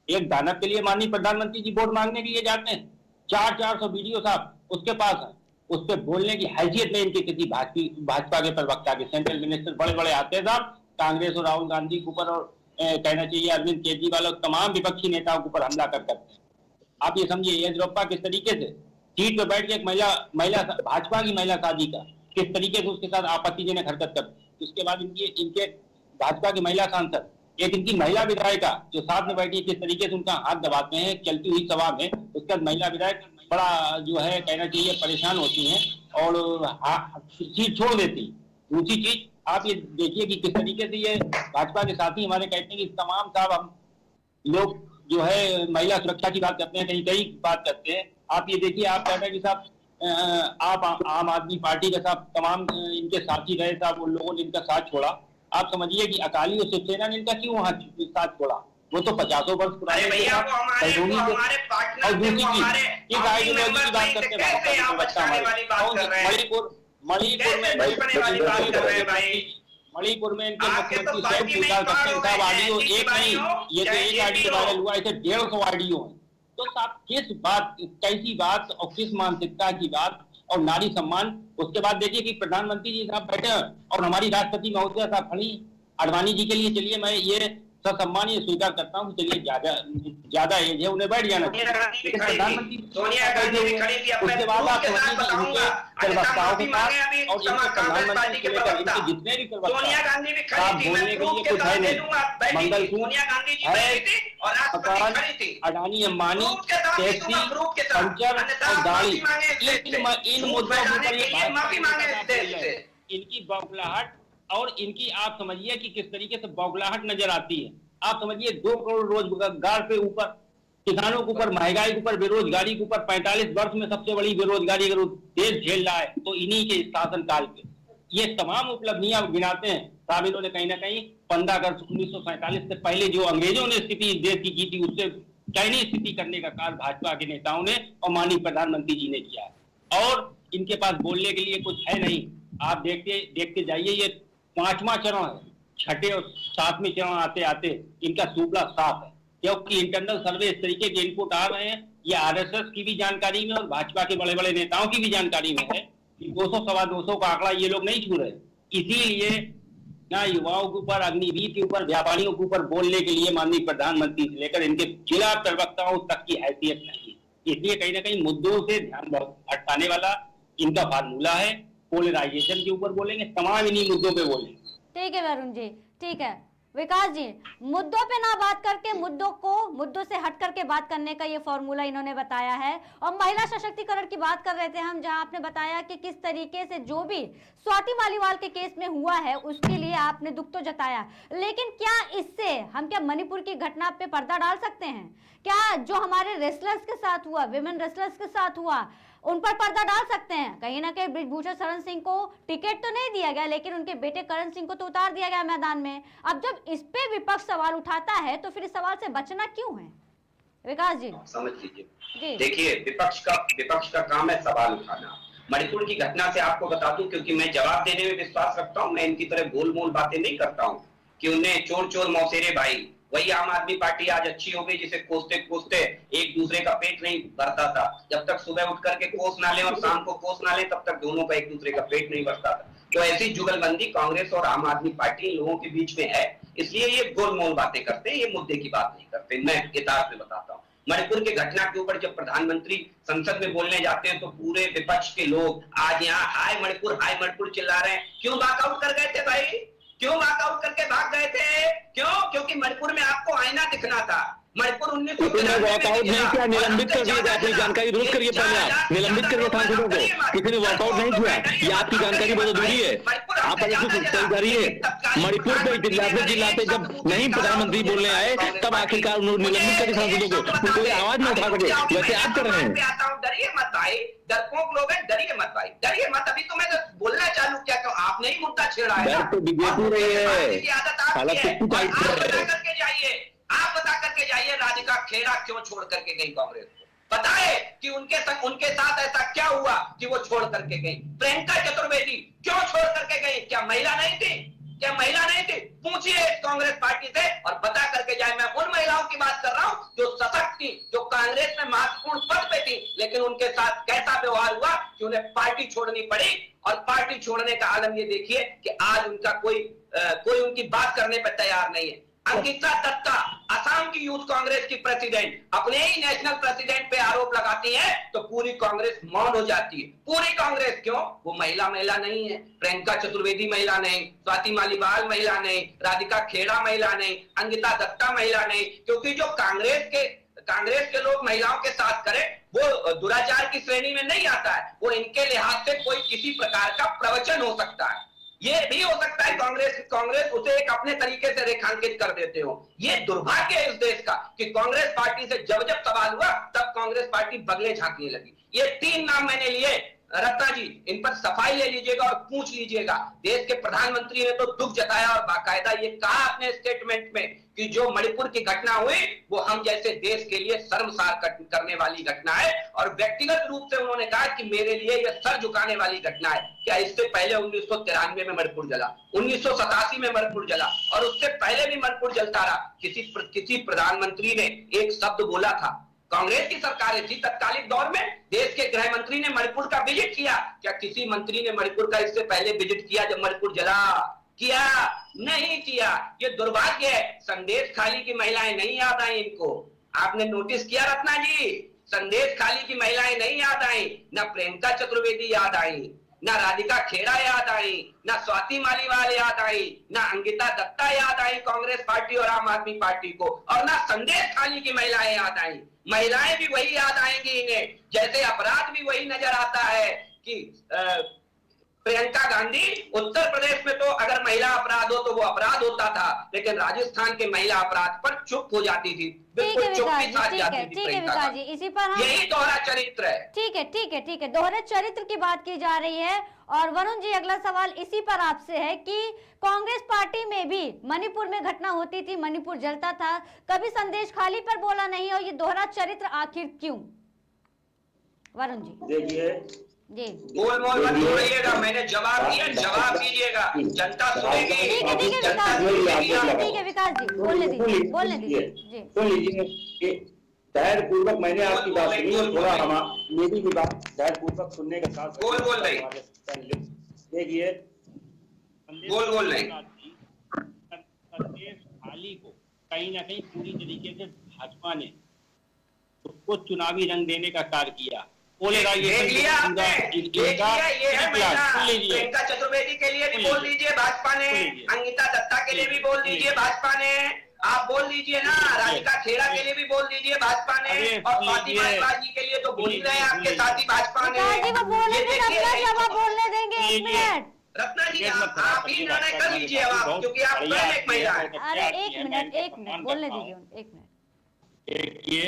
Speaker 5: एक दानव के लिए माननीय प्रधानमंत्री जी वोट मांगने के लिए जाते हैं, 400 वीडियो साहब उसके पास है, उस पर बोलने की हैसियत नहीं इनके किसी भाजपा के प्रवक्ता के। सेंट्रल मिनिस्टर बड़े बड़े आते हैं साहब, कांग्रेस और राहुल गांधी के ऊपर और कहना चाहिए अरविंद केजरीवाल और तमाम विपक्षी नेताओं के ऊपर हमला करते हैं। आप ये समझिए येदियुरप्पा किस तरीके से सीट पर बैठ के एक महिला भाजपा की महिला साथी का किस तरीके से उसके साथ आपत्तिजनक हरकत करते। उसके बाद इनके भाजपा की महिला सांसद, एक इनकी महिला विधायिका जो साथ में बैठी, किस तरीके से उनका हाथ दबाते हैं चलती हुई सभा में। उसके बाद महिला विधायक बड़ा जो है कहना चाहिए परेशान होती हैं और सीट छोड़ देती। दूसरी चीज आप ये देखिए कि किस तरीके से ये भाजपा के साथी हमारे कहते हैं कि तमाम साहब हम लोग जो है महिला सुरक्षा की बात करते हैं, कहीं बात करते हैं। आप ये देखिए, आप कहते हैं कि साहब आप आम आदमी पार्टी के साथ तमाम इनके साथी रहे साहब, उन लोगों ने इनका साथ छोड़ा। आप समझिए कि अकाली और शिवसेना ने इनका क्यों वहां साथ छोड़ा? वो तो 50 वर्ष पुराने और दूसरी चीज इस आइडियोलॉजी की बात करते हैं। मणिपुर में इनके मुख्यमंत्री साहब ऑडियो एक नहीं, ये तो एक ऑडियो वायरल हुआ, ऐसे 150 ऑडियो है। तो साहब किस बात, कैसी बात और किस मानसिकता की बात और नारी सम्मान। उसके बाद देखिए कि प्रधानमंत्री जी साहब बैठे और हमारी राष्ट्रपति महोदया साहब खड़ी अडवाणी जी के लिए। चलिए मैं ये ससम्मान ये स्वीकार करता हूँ, चलिए ज्यादा एज है, उन्हें बैठ जाना चाहिए। प्रधानमंत्री
Speaker 2: सोनिया गांधी भी खड़ी थी,
Speaker 5: उसके बाद आप
Speaker 2: बताऊंगा
Speaker 5: प्रवक्ताओं के पास और
Speaker 2: कांग्रेस पार्टी के प्रवक्ता
Speaker 5: जितने भी
Speaker 2: सोनिया गांधी भी खड़ी थी, मैं प्रूफ के साथ दे दूंगा, बैठी थी सोनिया गांधी जी, बैठी थी और राष्ट्रपति खड़ी थी।
Speaker 5: अडानी अंबानी टैक्सी पंचर और गाड़ी, इन मुद्दों पर
Speaker 2: माफी मांगे
Speaker 5: इनकी बौखलाहट और इनकी आप समझिए कि किस तरीके से बौखलाहट नजर आती है। आप समझिए 2 करोड़ रोजगार पे ऊपर, किसानों के ऊपर, महंगाई के ऊपर, बेरोजगारी के ऊपर, 45 वर्ष में सबसे बड़ी बेरोजगारी अगर देश झेल रहा है तो इन्हीं के शासन काल पे ये तमाम उपलब्धियां गिनाते हैं। साहब इन्होंने कहीं ना कहीं 15 अगस्त 1947 से पहले जो अंग्रेजों ने स्थिति देश की थी उससे चयनीय स्थिति करने का कार्य भाजपा के नेताओं ने और माननीय प्रधानमंत्री जी ने किया है और इनके पास बोलने के लिए कुछ है नहीं। आप देखते जाइए, ये 5वां चरण है, 6ठे और 7वें चरण आते आते इनका सूपड़ा साफ है, क्योंकि इंटरनल सर्वे इस तरीके के इनपुट आ रहे हैं। ये आरएसएस की भी जानकारी में और भाजपा के बड़े बड़े नेताओं की भी जानकारी में है कि 200 सवा 200 का आंकड़ा ये लोग नहीं छू रहे। इसीलिए ना युवाओं के ऊपर, अग्निवीर के ऊपर, व्यापारियों के ऊपर बोलने के लिए माननीय प्रधानमंत्री से लेकर इनके जिला प्रवक्ताओं तक की हैसियत नहीं है। इसलिए कहीं ना कहीं मुद्दों से ध्यान हटाने वाला इनका फार्मूला है। पोलराइजेशन के ऊपर बोलेंगे, तमाम इन्हीं मुद्दों पे बोलेंगे।
Speaker 1: ठीक है वरुण जी, ठीक है। विकास जी, मुद्दों पे ना बात करके मुद्दों से हट करके बात करने का ये फॉर्मूला इन्होंने बताया है। और महिला सशक्तिकरण की बात कर रहे थे हम, जहां आपने बताया कि किस तरीके से जो भी स्वाति मालीवाल के केस में हुआ है उसके लिए आपने दुख तो जताया, लेकिन क्या इससे हम क्या मणिपुर की घटना पे पर्दा डाल सकते हैं? क्या जो हमारे रेसलर्स के साथ हुआ, विमेन रेसलर्स के साथ हुआ, उन पर पर्दा डाल सकते हैं? कहीं ना कहीं बृजभूषण शरण सिंह को टिकट तो नहीं दिया गया, लेकिन उनके बेटे करण सिंह को तो उतार दिया गया मैदान में। अब जब इस पे विपक्ष सवाल उठाता है तो फिर इस सवाल से बचना क्यों है? विकास जी
Speaker 2: समझ लीजिए, देखिए विपक्ष का काम है सवाल उठाना। मणिपुर की घटना से आपको बता दूं, क्योंकि मैं जवाब देने में विश्वास रखता हूं, मैं इनकी तरह गोल मोल बातें नहीं करता हूं कि उन्हें चोर मौसेरे भाई। वही आम आदमी पार्टी आज अच्छी हो गई जिसे कोसते कोसते एक दूसरे का पेट नहीं भरता था। जब तक सुबह उठ करके कोस ना ले और शाम को कोस ना ले तब तक दोनों का एक दूसरे का पेट नहीं भरता था। तो ऐसी जुगलबंदी कांग्रेस और आम आदमी पार्टी इन लोगों के बीच में है, इसलिए ये गोलमोल बातें करते हैं, ये मुद्दे की बात नहीं करते। मैं किताब में बताता हूँ, मणिपुर की घटना के ऊपर जब प्रधानमंत्री संसद में बोलने जाते हैं तो पूरे विपक्ष के लोग आज यहाँ हाय मणिपुर चिल्ला रहे हैं। क्यों वॉकआउट कर गए थे भाई? क्यों वॉकआउट करके भाग गए थे? क्यों? क्योंकि मणिपुर में आपको आईना दिखना था। मणिपुर 1993
Speaker 4: वॉकआउट नहीं किया, निलंबित कर दिया। अपनी जानकारी दुरुस्त करिए पहले, आप निलंबित करिए सांसदों को। किसी ने वॉकआउट नहीं किया, ये आपकी जानकारी बहुत जरूरी है। आप करिए, मणिपुर पे चिल्लाते जब नहीं प्रधानमंत्री बोलने आए तब आखिरकार उन्होंने निलंबित करी सांसदों को, कोई आवाज न उठा सके, वैसे आप कर रहे हैं।
Speaker 2: डरिए मत भाई, डरपोक लोग हैं, डरिए मत भाई, डरिए मत। अभी तो मैंने बोलना चालू किया, क्यों आपने ही मुद्दा छेड़ा है।
Speaker 4: तो बीजेपी रही है, हालत
Speaker 2: आप बता करके जाइए राधिका खेड़ा क्यों छोड़ करके गई कांग्रेस को? बताए कि उनके साथ ऐसा क्या हुआ कि वो छोड़ करके गई। प्रियंका चतुर्वेदी क्यों छोड़ करके गई? क्या महिला नहीं थी? पूछिए कांग्रेस पार्टी से और बता करके जाए। मैं उन महिलाओं की बात कर रहा हूं जो सशक्त थी, जो कांग्रेस में महत्वपूर्ण पद पे थी, लेकिन उनके साथ कैसा व्यवहार हुआ कि उन्हें पार्टी छोड़नी पड़ी। और पार्टी छोड़ने का आलम ये देखिए कि आज उनका कोई उनकी बात करने पर तैयार नहीं है। अंकिता दत्ता असम की यूथ कांग्रेस की प्रेसिडेंट अपने ही नेशनल प्रेसिडेंट पे आरोप लगाती है तो पूरी कांग्रेस मौन हो जाती है। पूरी कांग्रेस क्यों? वो महिला नहीं है। प्रियंका चतुर्वेदी महिला नहीं, स्वाति मालीवाल महिला नहीं, राधिका खेड़ा महिला नहीं, अंकिता दत्ता महिला नहीं। क्योंकि जो कांग्रेस के लोग महिलाओं के साथ करें वो दुराचार की श्रेणी में नहीं आता है। वो इनके लिहाज से कोई किसी प्रकार का प्रवचन हो सकता है। ये भी हो सकता है कांग्रेस उसे एक अपने तरीके से रेखांकित कर देते हो। ये दुर्भाग्य है इस देश का कि कांग्रेस पार्टी से जब सवाल हुआ तब कांग्रेस पार्टी बगले झांकने लगी। ये 3 नाम मैंने लिए, रत्ना जी इन पर सफाई ले लीजिएगा और पूछ लीजिएगा। देश के प्रधानमंत्री ने तो दुख जताया और बाकायदा ये कहा अपने स्टेटमेंट में कि जो मणिपुर की घटना हुई वो हम जैसे देश के लिए शर्मसार करने वाली घटना है। और व्यक्तिगत रूप से उन्होंने कहा कि मेरे लिए यह सर झुकाने वाली घटना है। क्या इससे पहले 1993 में मणिपुर जला, 1987 में मणिपुर जला और उससे पहले भी मणिपुर जलता रहा। किसी प्रधानमंत्री ने एक शब्द बोला था कांग्रेस की सरकारें थी तत्कालीन दौर में, देश के गृह मंत्री ने मणिपुर का विजिट किया। क्या किसी मंत्री ने मणिपुर का इससे पहले विजिट किया जब मणिपुर जला? किया? नहीं किया। ये दुर्भाग्य है। संदेश खाली की महिलाएं नहीं याद आई इनको। आपने नोटिस किया रत्ना जी? संदेश खाली की महिलाएं नहीं याद आई, ना प्रियंका चतुर्वेदी याद आई, ना राधिका खेड़ा याद आई, ना स्वाति मालीवाल याद आई, ना अंकिता दत्ता याद आई कांग्रेस पार्टी और आम आदमी पार्टी को, और ना संदेश खाली की महिलाएं याद आई। महिलाएं भी वही याद आएंगी इन्हें, जैसे अपराध भी वही नजर आता है कि प्रियंका गांधी, उत्तर प्रदेश में तो अगर महिला अपराध हो तो वो अपराध होता था, लेकिन राजस्थान के महिला अपराध पर चुप हो जाती थी, बिल्कुल चुप के साथ जाती थी प्रियंका।
Speaker 1: इसी पर हम
Speaker 2: यही दोहरा चरित्र है।
Speaker 1: ठीक है, दोहरे चरित्र की बात की जा रही है। और वरुण जी, अगला सवाल इसी पर आपसे है कि कांग्रेस पार्टी में भी मणिपुर में घटना होती थी, मणिपुर जलता था, कभी संदेश खाली पर बोला नहीं, और ये दोहरा चरित्र आखिर क्यों? वरुण जी
Speaker 5: देखिए
Speaker 1: जी,
Speaker 2: गोल मोल मत बोलिएगा, मैंने जवाब दिया, जवाब दीजिएगा, जनता सुनेगी।
Speaker 1: ठीक है विकास जी, बोलने दीजिए जी।
Speaker 5: सुन लीजिए, धैर्य पूर्वक मैंने आपकी बात सुनी, थोड़ा मेरी भी बात धैर्य पूर्वक सुनने के साथ
Speaker 2: गोल नहीं,
Speaker 5: देखिए
Speaker 2: गोल नहीं।
Speaker 5: संदेश खाली को कहीं ना कहीं पूरी तरीके से भाजपा ने उसको चुनावी रंग देने का कार्य किया।
Speaker 2: देख लिया आपने, ये है महिला। प्रियंका चतुर्वेदी के लिए भी बोल दीजिए भाजपा ने, अंकिता दत्ता के लिए भी बोल दीजिए भाजपा ने, आप बोल दीजिए ना, राधिका खेड़ा के लिए भी बोल दीजिए भाजपा ने, और स्वाति मालीवाल जी के लिए तो बोल ही रहे हैं आपके साथी भाजपा ने।
Speaker 1: बोलने देंगे 1 मिनट।
Speaker 2: रत्ना जी आप ही निर्णय कर लीजिए आप, क्योंकि आप स्वयं एक महिला है।
Speaker 1: अरे एक मिनट बोलने दीजिए, 1 मिनट।
Speaker 5: देखिए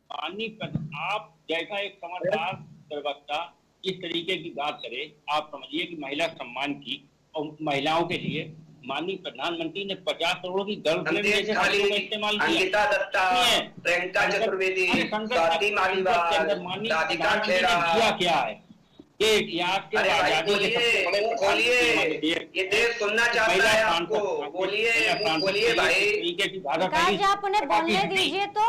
Speaker 5: पानीपत, आप जैसा एक समझदार प्रवक्ता इस तरीके की बात करे, आप समझिए कि महिला सम्मान की और महिलाओं के लिए माननीय प्रधानमंत्री ने 50 करोड़ की गर्लफ्रेंड जैसे शब्दों का इस्तेमाल किया।
Speaker 2: अंकिता दत्ता, प्रियंका चतुर्वेदी, स्वाति मालीवाल, राधिका खेड़ा
Speaker 5: किया क्या है? ये आपके
Speaker 2: बोलिए, ये देश सुनना चाहता है आपको, बोलिए भाई।
Speaker 1: आप उन्हें बोलने दीजिए, तो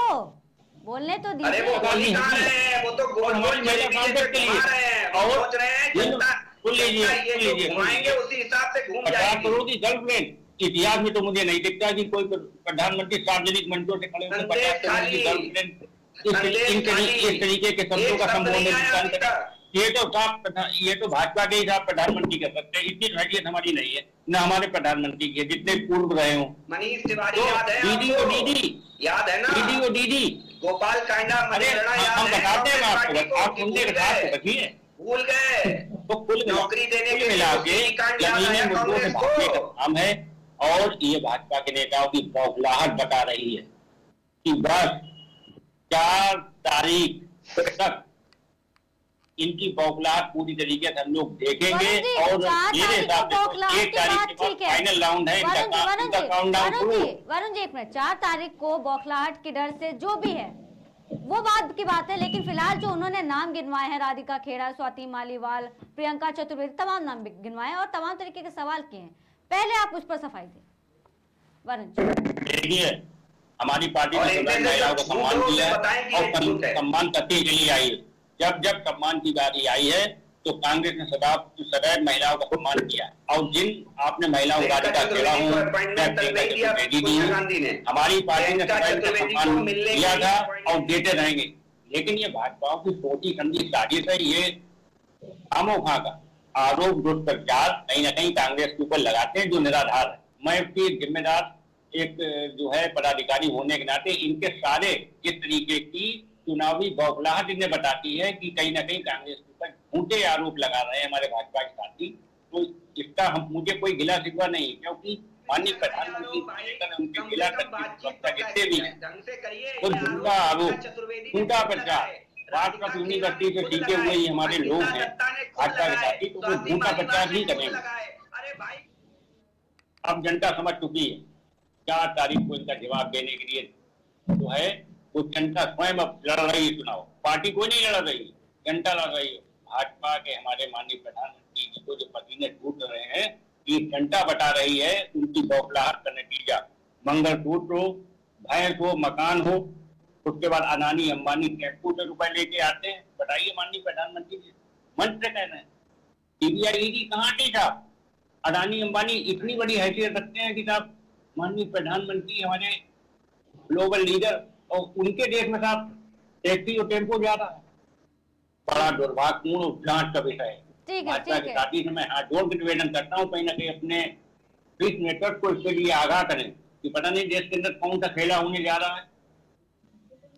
Speaker 1: बोलने तो दीजिए।
Speaker 2: अरे वो बोली कहाँ रहे हैं, वो तो गोल गोल घुमा रहे हैं, और सोच रहे हैं जनता घुमाएंगे उसी हिसाब से घूम जाएगी।
Speaker 5: करोड़ की गर्लफ्रेंड इतिहास में तो मुझे नहीं दिखता कि कोई प्रधानमंत्री सार्वजनिक मंचों से खड़े होकर 50 करोड़ की गर्लफ्रेंड इस तरीके के शब्दों का संबोधन। ये तो भाजपा के ही साथ प्रधानमंत्री कर सकते हैं, इतनी हैसियत हमारी नहीं है, न हमारे प्रधानमंत्री की, जितने पूर्व रहे हों।
Speaker 2: मनीष तिवारी याद है?
Speaker 5: दीदी
Speaker 2: याद है ना?
Speaker 5: दीदी
Speaker 2: गोपाल कांडा,
Speaker 5: हम बताते हैं आपको, आप सुनने के साथ रखिए,
Speaker 2: भूल गए
Speaker 5: तो कुल
Speaker 2: नौकरी देने के
Speaker 5: मिला के जमीनी मुद्दों से भागने का काम है। और ये भाजपा के नेताओं की बौखलाहट बता रही है कि बस 4 तारीख तक इनकी बौखलाहट पूरी तरीके से हम लोग देखेंगे, और मेरे हिसाब से 1 तारीख के बाद फाइनल राउंड है इनका काउंटडाउन शुरू।
Speaker 1: वरुण जी 1 मिनट, 4 तारीख को बौखलाहट के डर से जो भी है वो बात की बात है, लेकिन फिलहाल जो उन्होंने नाम गिनवाए हैं, राधिका खेड़ा, स्वाति मालीवाल, प्रियंका चतुर्वेदी, तमाम नाम गिनवाए और तमाम तरीके के सवाल किए हैं, पहले आप उस पर सफाई दें। वरुण जी
Speaker 5: देखिए, हमारी पार्टी ने महिलाओं को सम्मान किया है और सम्मान करते चली आई है। जब सम्मान की बारी आई है तो कांग्रेस ने सदैव महिलाओं का सम्मान किया है, और जिन आपने महिलाओं का अधिकार खेला हूँ, हमारी पार्टी ने सदैव सम्मान किया था और देते रहेंगे। लेकिन ये भाजपा की सोची समझी साजिश है, ये खामोखा का आरोप दुष्प्रचार कहीं ना कहीं कांग्रेस के ऊपर लगाते हैं जो निराधार है। मैं उसकी जिम्मेदार एक जो है पदाधिकारी होने के नाते इनके सारे इस तरीके की चुनावी बौखलाहट इन्हें बताती है कि कहीं ना कहीं कांग्रेस के ऊपर झूठे आरोप लगा रहे हैं हमारे भाजपा के साथी। तो इसका मुझे कोई गिला शिकवा नहीं है, क्योंकि माननीय प्रधानमंत्री उनके गिला जितने भी हैं वो झूठा आरोप, झूठा प्रचार, भाजपा यूनिवर्सिटी से सीखे हुए ही हमारे लोग हैं भाजपा के साथी, तो वो झूठा प्रचार नहीं करेंगे। अब जनता समझ चुकी है, 4 तारीख को इनका जवाब देने के लिए जो है वो जनता स्वयं अब लड़ रही है चुनाव। पार्टी कोई नहीं लड़ रही, जनता लड़ रही है। भाजपा के हमारे माननीय प्रधानमंत्री जी को जो पसीने छूट रहे हैं, ये जनता बता रही है उनकी बौखलाहट का नतीजा। मंगलसूत्र हो, भैंस हो, मकान हो, उसके बाद अदानी अंबानी टेम्पो से रुपए लेके आते हैं। बताइए माननीय प्रधानमंत्री जी, मंच से कह रहे हैं सीबीआई ईडी कहाँ थी साहब? अदानी अंबानी इतनी बड़ी हैसियत रखते हैं कि साहब माननीय प्रधानमंत्री हमारे ग्लोबल लीडर, और उनके देश में साहब टैक्सी और टेम्पो जा रहा है। बड़ा दुर्भाग्यपूर्ण जांच का विषय है। भाजपा के साथी से मैं हाथ जोड़ के निवेदन करता हूँ, कहीं ना कहीं अपने पीस नेटवर्क को इसके लिए आगाह करें कि पता नहीं देश के अंदर कौन सा खेला होने जा रहा है।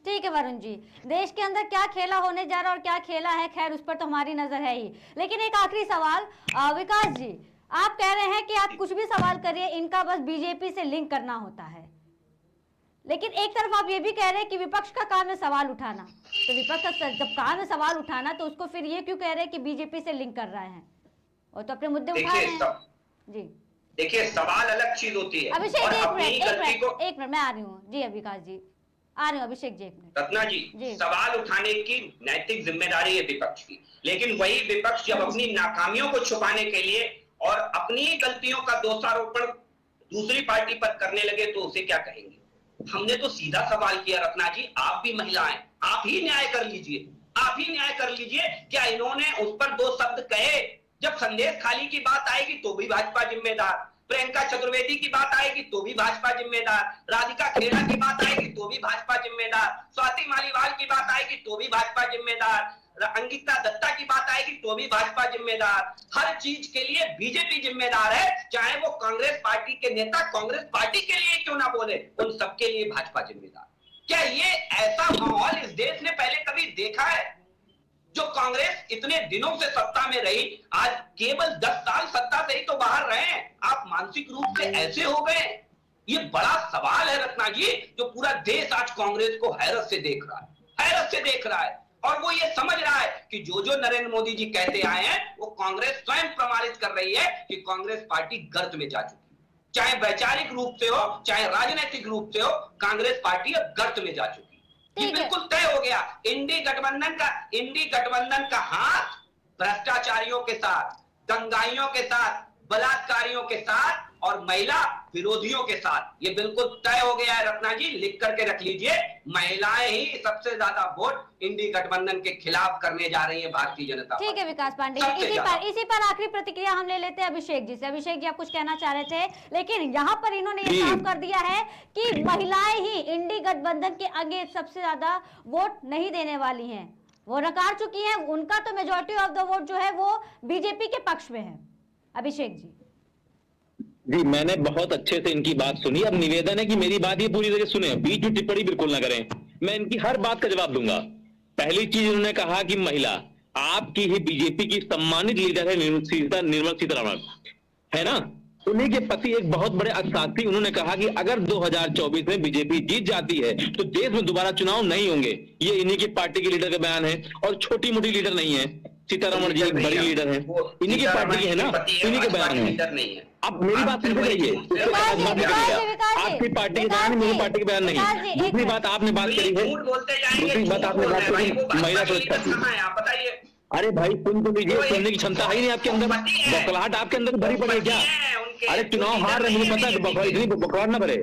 Speaker 1: ठीक है वरुण जी, देश के अंदर क्या खेला होने जा रहा है और क्या खेला है, खैर उस पर तो हमारी नजर है ही। लेकिन एक आखिरी सवाल, विकास जी, आप कह रहे हैं कि आप कुछ भी सवाल करिए, इनका बस बीजेपी से लिंक करना होता है, लेकिन एक तरफ आप ये भी कह रहे हैं कि विपक्ष का काम है सवाल उठाना। तो विपक्ष का जब काम है सवाल उठाना, तो उसको फिर ये क्यों कह रहे हैं कि बीजेपी से लिंक कर रहे हैं? और तो अपने मुद्दे उठा रहे हैं। जी
Speaker 2: देखिए, सवाल अलग चीज होती है।
Speaker 1: अभिषेक एक मिनट मैं आ रही हूँ जी, विकास जी आ रही हूँ। अभिषेक जी एक मिनट।
Speaker 2: रत्ना जी, सवाल उठाने की नैतिक जिम्मेदारी है विपक्ष की, लेकिन वही विपक्ष जब अपनी नाकामियों को छुपाने के लिए और अपनी गलतियों का दोषारोपण दूसरी पार्टी पर करने लगे तो उसे क्या कहेंगे? हमने तो सीधा सवाल किया रत्ना जी, आप भी महिलाएं, आप ही न्याय कर लीजिए, आप ही न्याय कर लीजिए। क्या इन्होंने उस पर दो शब्द कहे? जब संदेश खाली की बात आएगी तो भी भाजपा जिम्मेदार, प्रियंका चतुर्वेदी की बात आएगी तो भी भाजपा जिम्मेदार, राधिका खेड़ा की बात आएगी तो भी भाजपा जिम्मेदार, स्वाति मालीवाल की बात आएगी तो भी भाजपा जिम्मेदार, अंकिता दत्ता की बात आएगी तो भी भाजपा जिम्मेदार। हर चीज के लिए बीजेपी जिम्मेदार है, चाहे वो कांग्रेस पार्टी के नेता कांग्रेस पार्टी के लिए क्यों ना बोले, उन सबके लिए भाजपा जिम्मेदार। क्या ये ऐसा माहौल इस देश ने पहले कभी देखा है? जो कांग्रेस इतने दिनों से सत्ता में रही, आज केवल 10 साल सत्ता से ही तो बाहर रहे हैं, आप मानसिक रूप से ऐसे हो गए? ये बड़ा सवाल है रत्ना जी, जो पूरा देश आज कांग्रेस को हैरत से देख रहा है, हैरत से देख रहा है। और वो ये समझ रहा है कि जो नरेंद्र मोदी जी कहते आए हैं वो कांग्रेस स्वयं प्रमाणित कर रही है कि कांग्रेस पार्टी गर्त में जा चुकी है। चाहे वैचारिक रूप से हो, चाहे राजनीतिक रूप से हो, कांग्रेस पार्टी अब गर्त में जा चुकी है। ये बिल्कुल तय हो गया। इंडी गठबंधन का हाथ भ्रष्टाचारियों के साथ, दंगाइयों के साथ, बलात्कारियों के साथ और महिला विरोधियों के साथ, ये बिल्कुल तय हो गया है रत्ना जी, लिख करके रख लीजिए। महिलाएं ही सबसे ज्यादा वोट इंडी गठबंधन के खिलाफ करने जा रही है भारतीय जनता पार्टी।
Speaker 1: ठीक है विकास पांडे, इसी पर आखिरी प्रतिक्रिया हम ले लेते हैं अभिषेक जी से। अभिषेक जी, आप कुछ कहना चाह रहे थे, लेकिन यहाँ पर इन्होंने ये साफ कर दिया है कि महिलाएं ही इंडी गठबंधन के आगे सबसे ज्यादा वोट नहीं देने वाली है, वो नकार चुकी है। उनका तो मेजोरिटी ऑफ द वोट जो है वो बीजेपी के पक्ष में है। अभिषेक जी,
Speaker 4: मैंने बहुत अच्छे से इनकी बात सुनी। अब निवेदन है कि मेरी बात ये पूरी तरह सुने, बीच में टिप्पणी बिल्कुल ना करें, मैं इनकी हर बात का जवाब दूंगा। पहली चीज उन्होंने कहा कि महिला आपकी ही बीजेपी की सम्मानित लीडर है निर्मला सीतारमण, है ना, उन्हीं के पति एक बहुत बड़े अर्थशास्त्री। उन्होंने कहा कि अगर 2024 में बीजेपी जीत जाती है तो देश में दोबारा चुनाव नहीं होंगे। ये इन्हीं की पार्टी के लीडर का बयान है, और छोटी मोटी लीडर नहीं है। सीतारमण जी एक बड़ी लीडर है, इन्हीं की पार्टी की है ना, इन्हीं के बयान है। अब मेरी बात सुन रही है, आपकी पार्टी के बयान, मेरी पार्टी के बयान नहीं। दूसरी बात आपने बात करी है, दूसरी बात आपने बात करी महिला सुरक्षा की। अरे भाई सुन तो लीजिए, सुनने की क्षमता है ही नहीं आपके अंदर, बौखलाहट आपके अंदर भरी पड़ी है क्या? अरे चुनाव हार रहे, मुझे पता है, इतनी बौखलाहट ना भरे।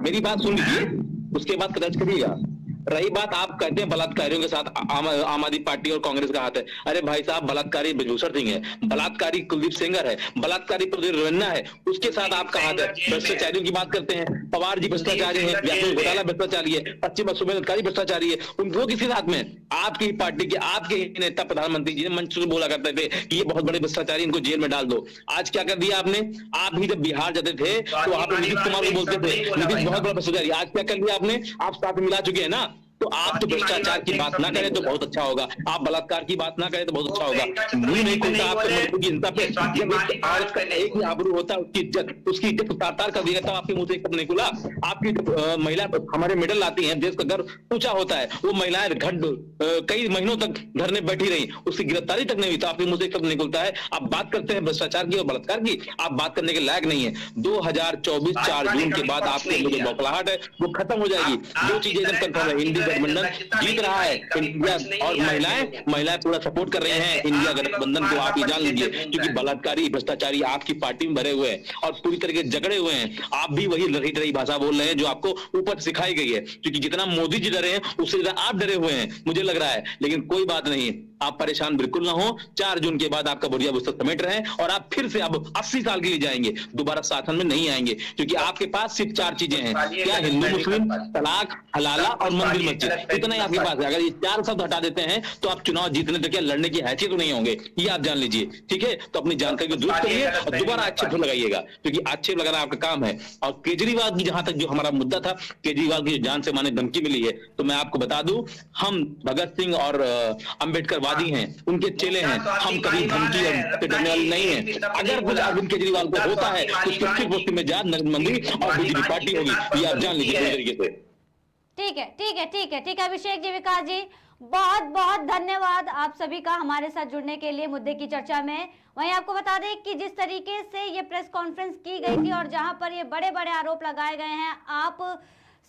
Speaker 4: मेरी बात सुन लीजिए, उसके बाद दर्ज करिएगा। रही बात, आप कहते हैं बलात्कारियों के साथ आम आदमी पार्टी और कांग्रेस का हाथ है। अरे भाई साहब, बलात्कारी ब्रजभूषण सिंह है, बलात्कारी कुलदीप सेंगर है, बलात्कारी प्रदीप रवन्ना है, उसके साथ आपका हाथ है। भ्रष्टाचारियों की बात करते हैं, पवार जी भ्रष्टाचारी है, व्यापक घोटाला भ्रष्टाचारी है, पश्चिम सुबेदारी भ्रष्टाचारी है, उनको किसी साथ में? आपकी पार्टी के आपके नेता प्रधानमंत्री जी ने मंच से बोला करते थे कि ये बहुत बड़े भ्रष्टाचारी, इनको जेल में डाल दो। आज क्या कर दिया आपने? आप भी जब बिहार जाते थे तो आप नीतीश कुमार को बोलते थे नीतीश बहुत बड़ा भ्रष्टाचारी। आज क्या कर दिया आपने? आप साथ मिला चुके हैं ना। तो आप तो भ्रष्टाचार की बात ना करें तो बहुत अच्छा होगा, आप बलात्कार की बात ना करें तो बहुत अच्छा होगा। मुंह नहीं खुलता आपके मुल्क की जनता पे। जब एक ही आबरू होता है, उसकी इज्जत उतार कर दिया, तब आपके मुंह से एक नहीं खुला। आपकी महिला हमारे मेडल लाती हैं, देश का गर्व ऊंचा होता है, वो महिलाएं कई महीनों तक घर में बैठी रही, उसकी गिरफ्तारी तक नहीं हुई, तो आपके मुंह से एक नहीं खुलता है। आप बात करते हैं भ्रष्टाचार की और बलात्कार की, आप बात करने के लायक नहीं है। 2024 4 जून के बाद आपके मुझे बौखलाहट है, वो खत्म हो जाएगी। दो चीजें एकदम कंफर्म है, हिंदी गठबंधन जीत रहा है। इंडिया और महिलाएं पूरा सपोर्ट कर रही हैं इंडिया गठबंधन को, आप ये जान लीजिए, क्योंकि बलात्कारी भ्रष्टाचारी आपकी पार्टी में भरे हुए हैं और पूरी तरीके से जकड़े हुए हैं। आप भी वही लड़ी भाषा बोल रहे हैं जो आपको ऊपर सिखाई गई है, क्योंकि जितना मोदी जी डरे हैं उससे ज्यादा आप डरे हुए हैं मुझे लग रहा है। लेकिन कोई बात नहीं, आप परेशान बिल्कुल ना हो। 4 जून के बाद आपका बुढ़िया पुस्तक समेट रहे हैं और आप फिर से अब 80 साल के लिए जाएंगे, दोबारा शासन में नहीं आएंगे, क्योंकि आपके पास सिर्फ 4 चीजें हैं, क्या, हिंदू मुस्लिम, तलाक, हलाला और मंदिर मस्जिद, इतना ही आपके पास है। अगर ये 4 शब्द हटा देते हैं तो आप चुनाव जीतने तक लड़ने की हैसियत तो नहीं होंगे, ये आप जान लीजिए, ठीक है। तो अपनी जानकारी को दुरुस्त करिए और दोबारा आक्षेप लगाइएगा, क्योंकि आक्षेप लगाना आपका काम है। और केजरीवाल की जहां तक जो हमारा मुद्दा था, केजरीवाल की जान से मारने धमकी मिली है, तो मैं आपको बता दूं, हम भगत सिंह और अंबेडकरवादी हैं, उनके चेले हैं, हम कभी धमकी और डरने वाले नहीं है। अगर कुछ अरविंद केजरीवाल को होता है तो सुरक्षित पोस्टी में जा नरेंद्र मोदी और बीजेपी पार्टी होगी, ये आप जान लीजिए पूरी तरीके से।
Speaker 1: ठीक है, ठीक है, ठीक है, ठीक है अभिषेक जी, विकास जी, बहुत बहुत धन्यवाद आप सभी का हमारे साथ जुड़ने के लिए मुद्दे की चर्चा में। वहीं आपको बता दें कि जिस तरीके से ये प्रेस कॉन्फ्रेंस की गई थी और जहां पर ये बड़े बड़े आरोप लगाए गए हैं आप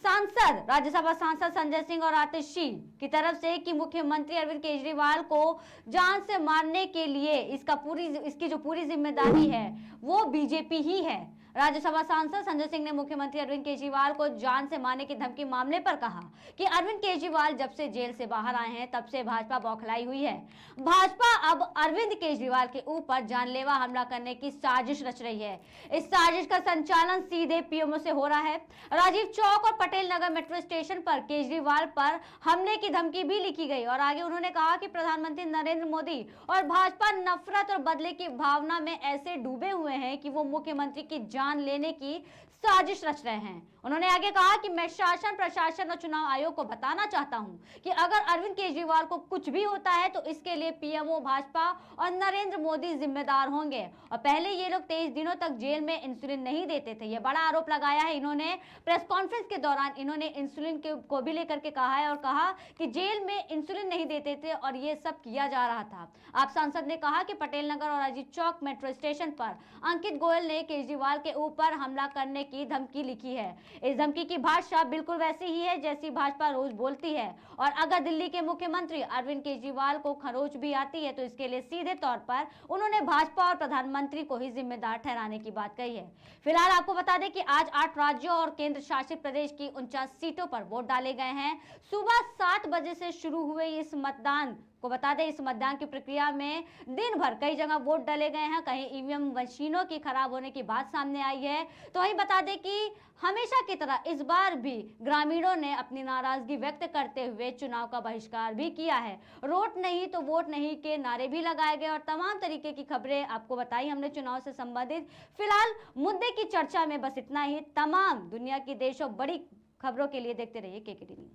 Speaker 1: सांसद, राज्यसभा सांसद संजय सिंह और आतिशी की तरफ से कि मुख्यमंत्री अरविंद केजरीवाल को जान से मारने के लिए इसकी जो पूरी जिम्मेदारी है वो बीजेपी ही है। राज्यसभा सांसद संजय सिंह ने मुख्यमंत्री अरविंद केजरीवाल को जान से मारने की धमकी मामले पर कहा कि अरविंद केजरीवाल जब से जेल से बाहर आए हैं तब से भाजपा बौखलाई हुई है। भाजपा अब अरविंद केजरीवाल के ऊपर जानलेवा हमला करने की साजिश रच रही है। इस साजिश का संचालन सीधे पीएमओ से हो रहा है। राजीव चौक और पटेल नगर मेट्रो स्टेशन पर केजरीवाल पर हमले की धमकी भी लिखी गई और आगे उन्होंने कहा कि प्रधानमंत्री नरेंद्र मोदी और भाजपा नफरत और बदले की भावना में ऐसे डूबे हुए हैं कि वो मुख्यमंत्री की जान लेने की साजिश रच रहे हैं। उन्होंने आगे कहा कि मैं शासन, प्रशासन और चुनाव आयोग को बताना चाहता हूं कि अगर अरविंद केजरीवाल को कुछ भी होता है तो इसके लिए पीएमओ, भाजपा और नरेंद्र मोदी जिम्मेदार होंगे। और पहले ये लोग 23 दिनों तक जेल में इंसुलिन नहीं देते थे, ये बड़ा आरोप लगाया है इन्होंने। प्रेस कॉन्फ्रेंस के दौरान इन्होंने इंसुलिन को भी लेकर के कहा है और कहा कि जेल में इंसुलिन नहीं देते थे और ये सब किया जा रहा था। आप सांसद ने कहा कि पटेल नगर और राजीव चौक मेट्रो स्टेशन पर अंकित गोयल ने केजरीवाल के ऊपर हमला करने की धमकी लिखी है। इस धमकी की भाषा बिल्कुल वैसी ही है जैसी भाजपा रोज बोलती है और अगर दिल्ली के मुख्यमंत्री अरविंद केजरीवाल को खरोच भी आती है तो इसके लिए सीधे तौर पर उन्होंने भाजपा और प्रधानमंत्री को ही जिम्मेदार ठहराने की बात कही है। फिलहाल आपको बता दें कि आज 8 राज्यों और केंद्र शासित प्रदेश की 49 सीटों पर वोट डाले गए हैं। सुबह 7 बजे से शुरू हुए इस मतदान को बता दें, इस मतदान की प्रक्रिया में दिन भर कई जगह वोट डाले गए हैं। कहीं ईवीएम मशीनों की खराब होने की बात सामने आई है तो वहीं बता दें कि हमेशा की तरह इस बार भी ग्रामीणों ने अपनी नाराजगी व्यक्त करते हुए चुनाव का बहिष्कार भी किया है। रोट नहीं तो वोट नहीं के नारे भी लगाए गए और तमाम तरीके की खबरें आपको बताई हमने चुनाव से संबंधित। फिलहाल मुद्दे की चर्चा में बस इतना ही। तमाम दुनिया की देशों बड़ी खबरों के लिए देखते रहिए केकेडी न्यूज।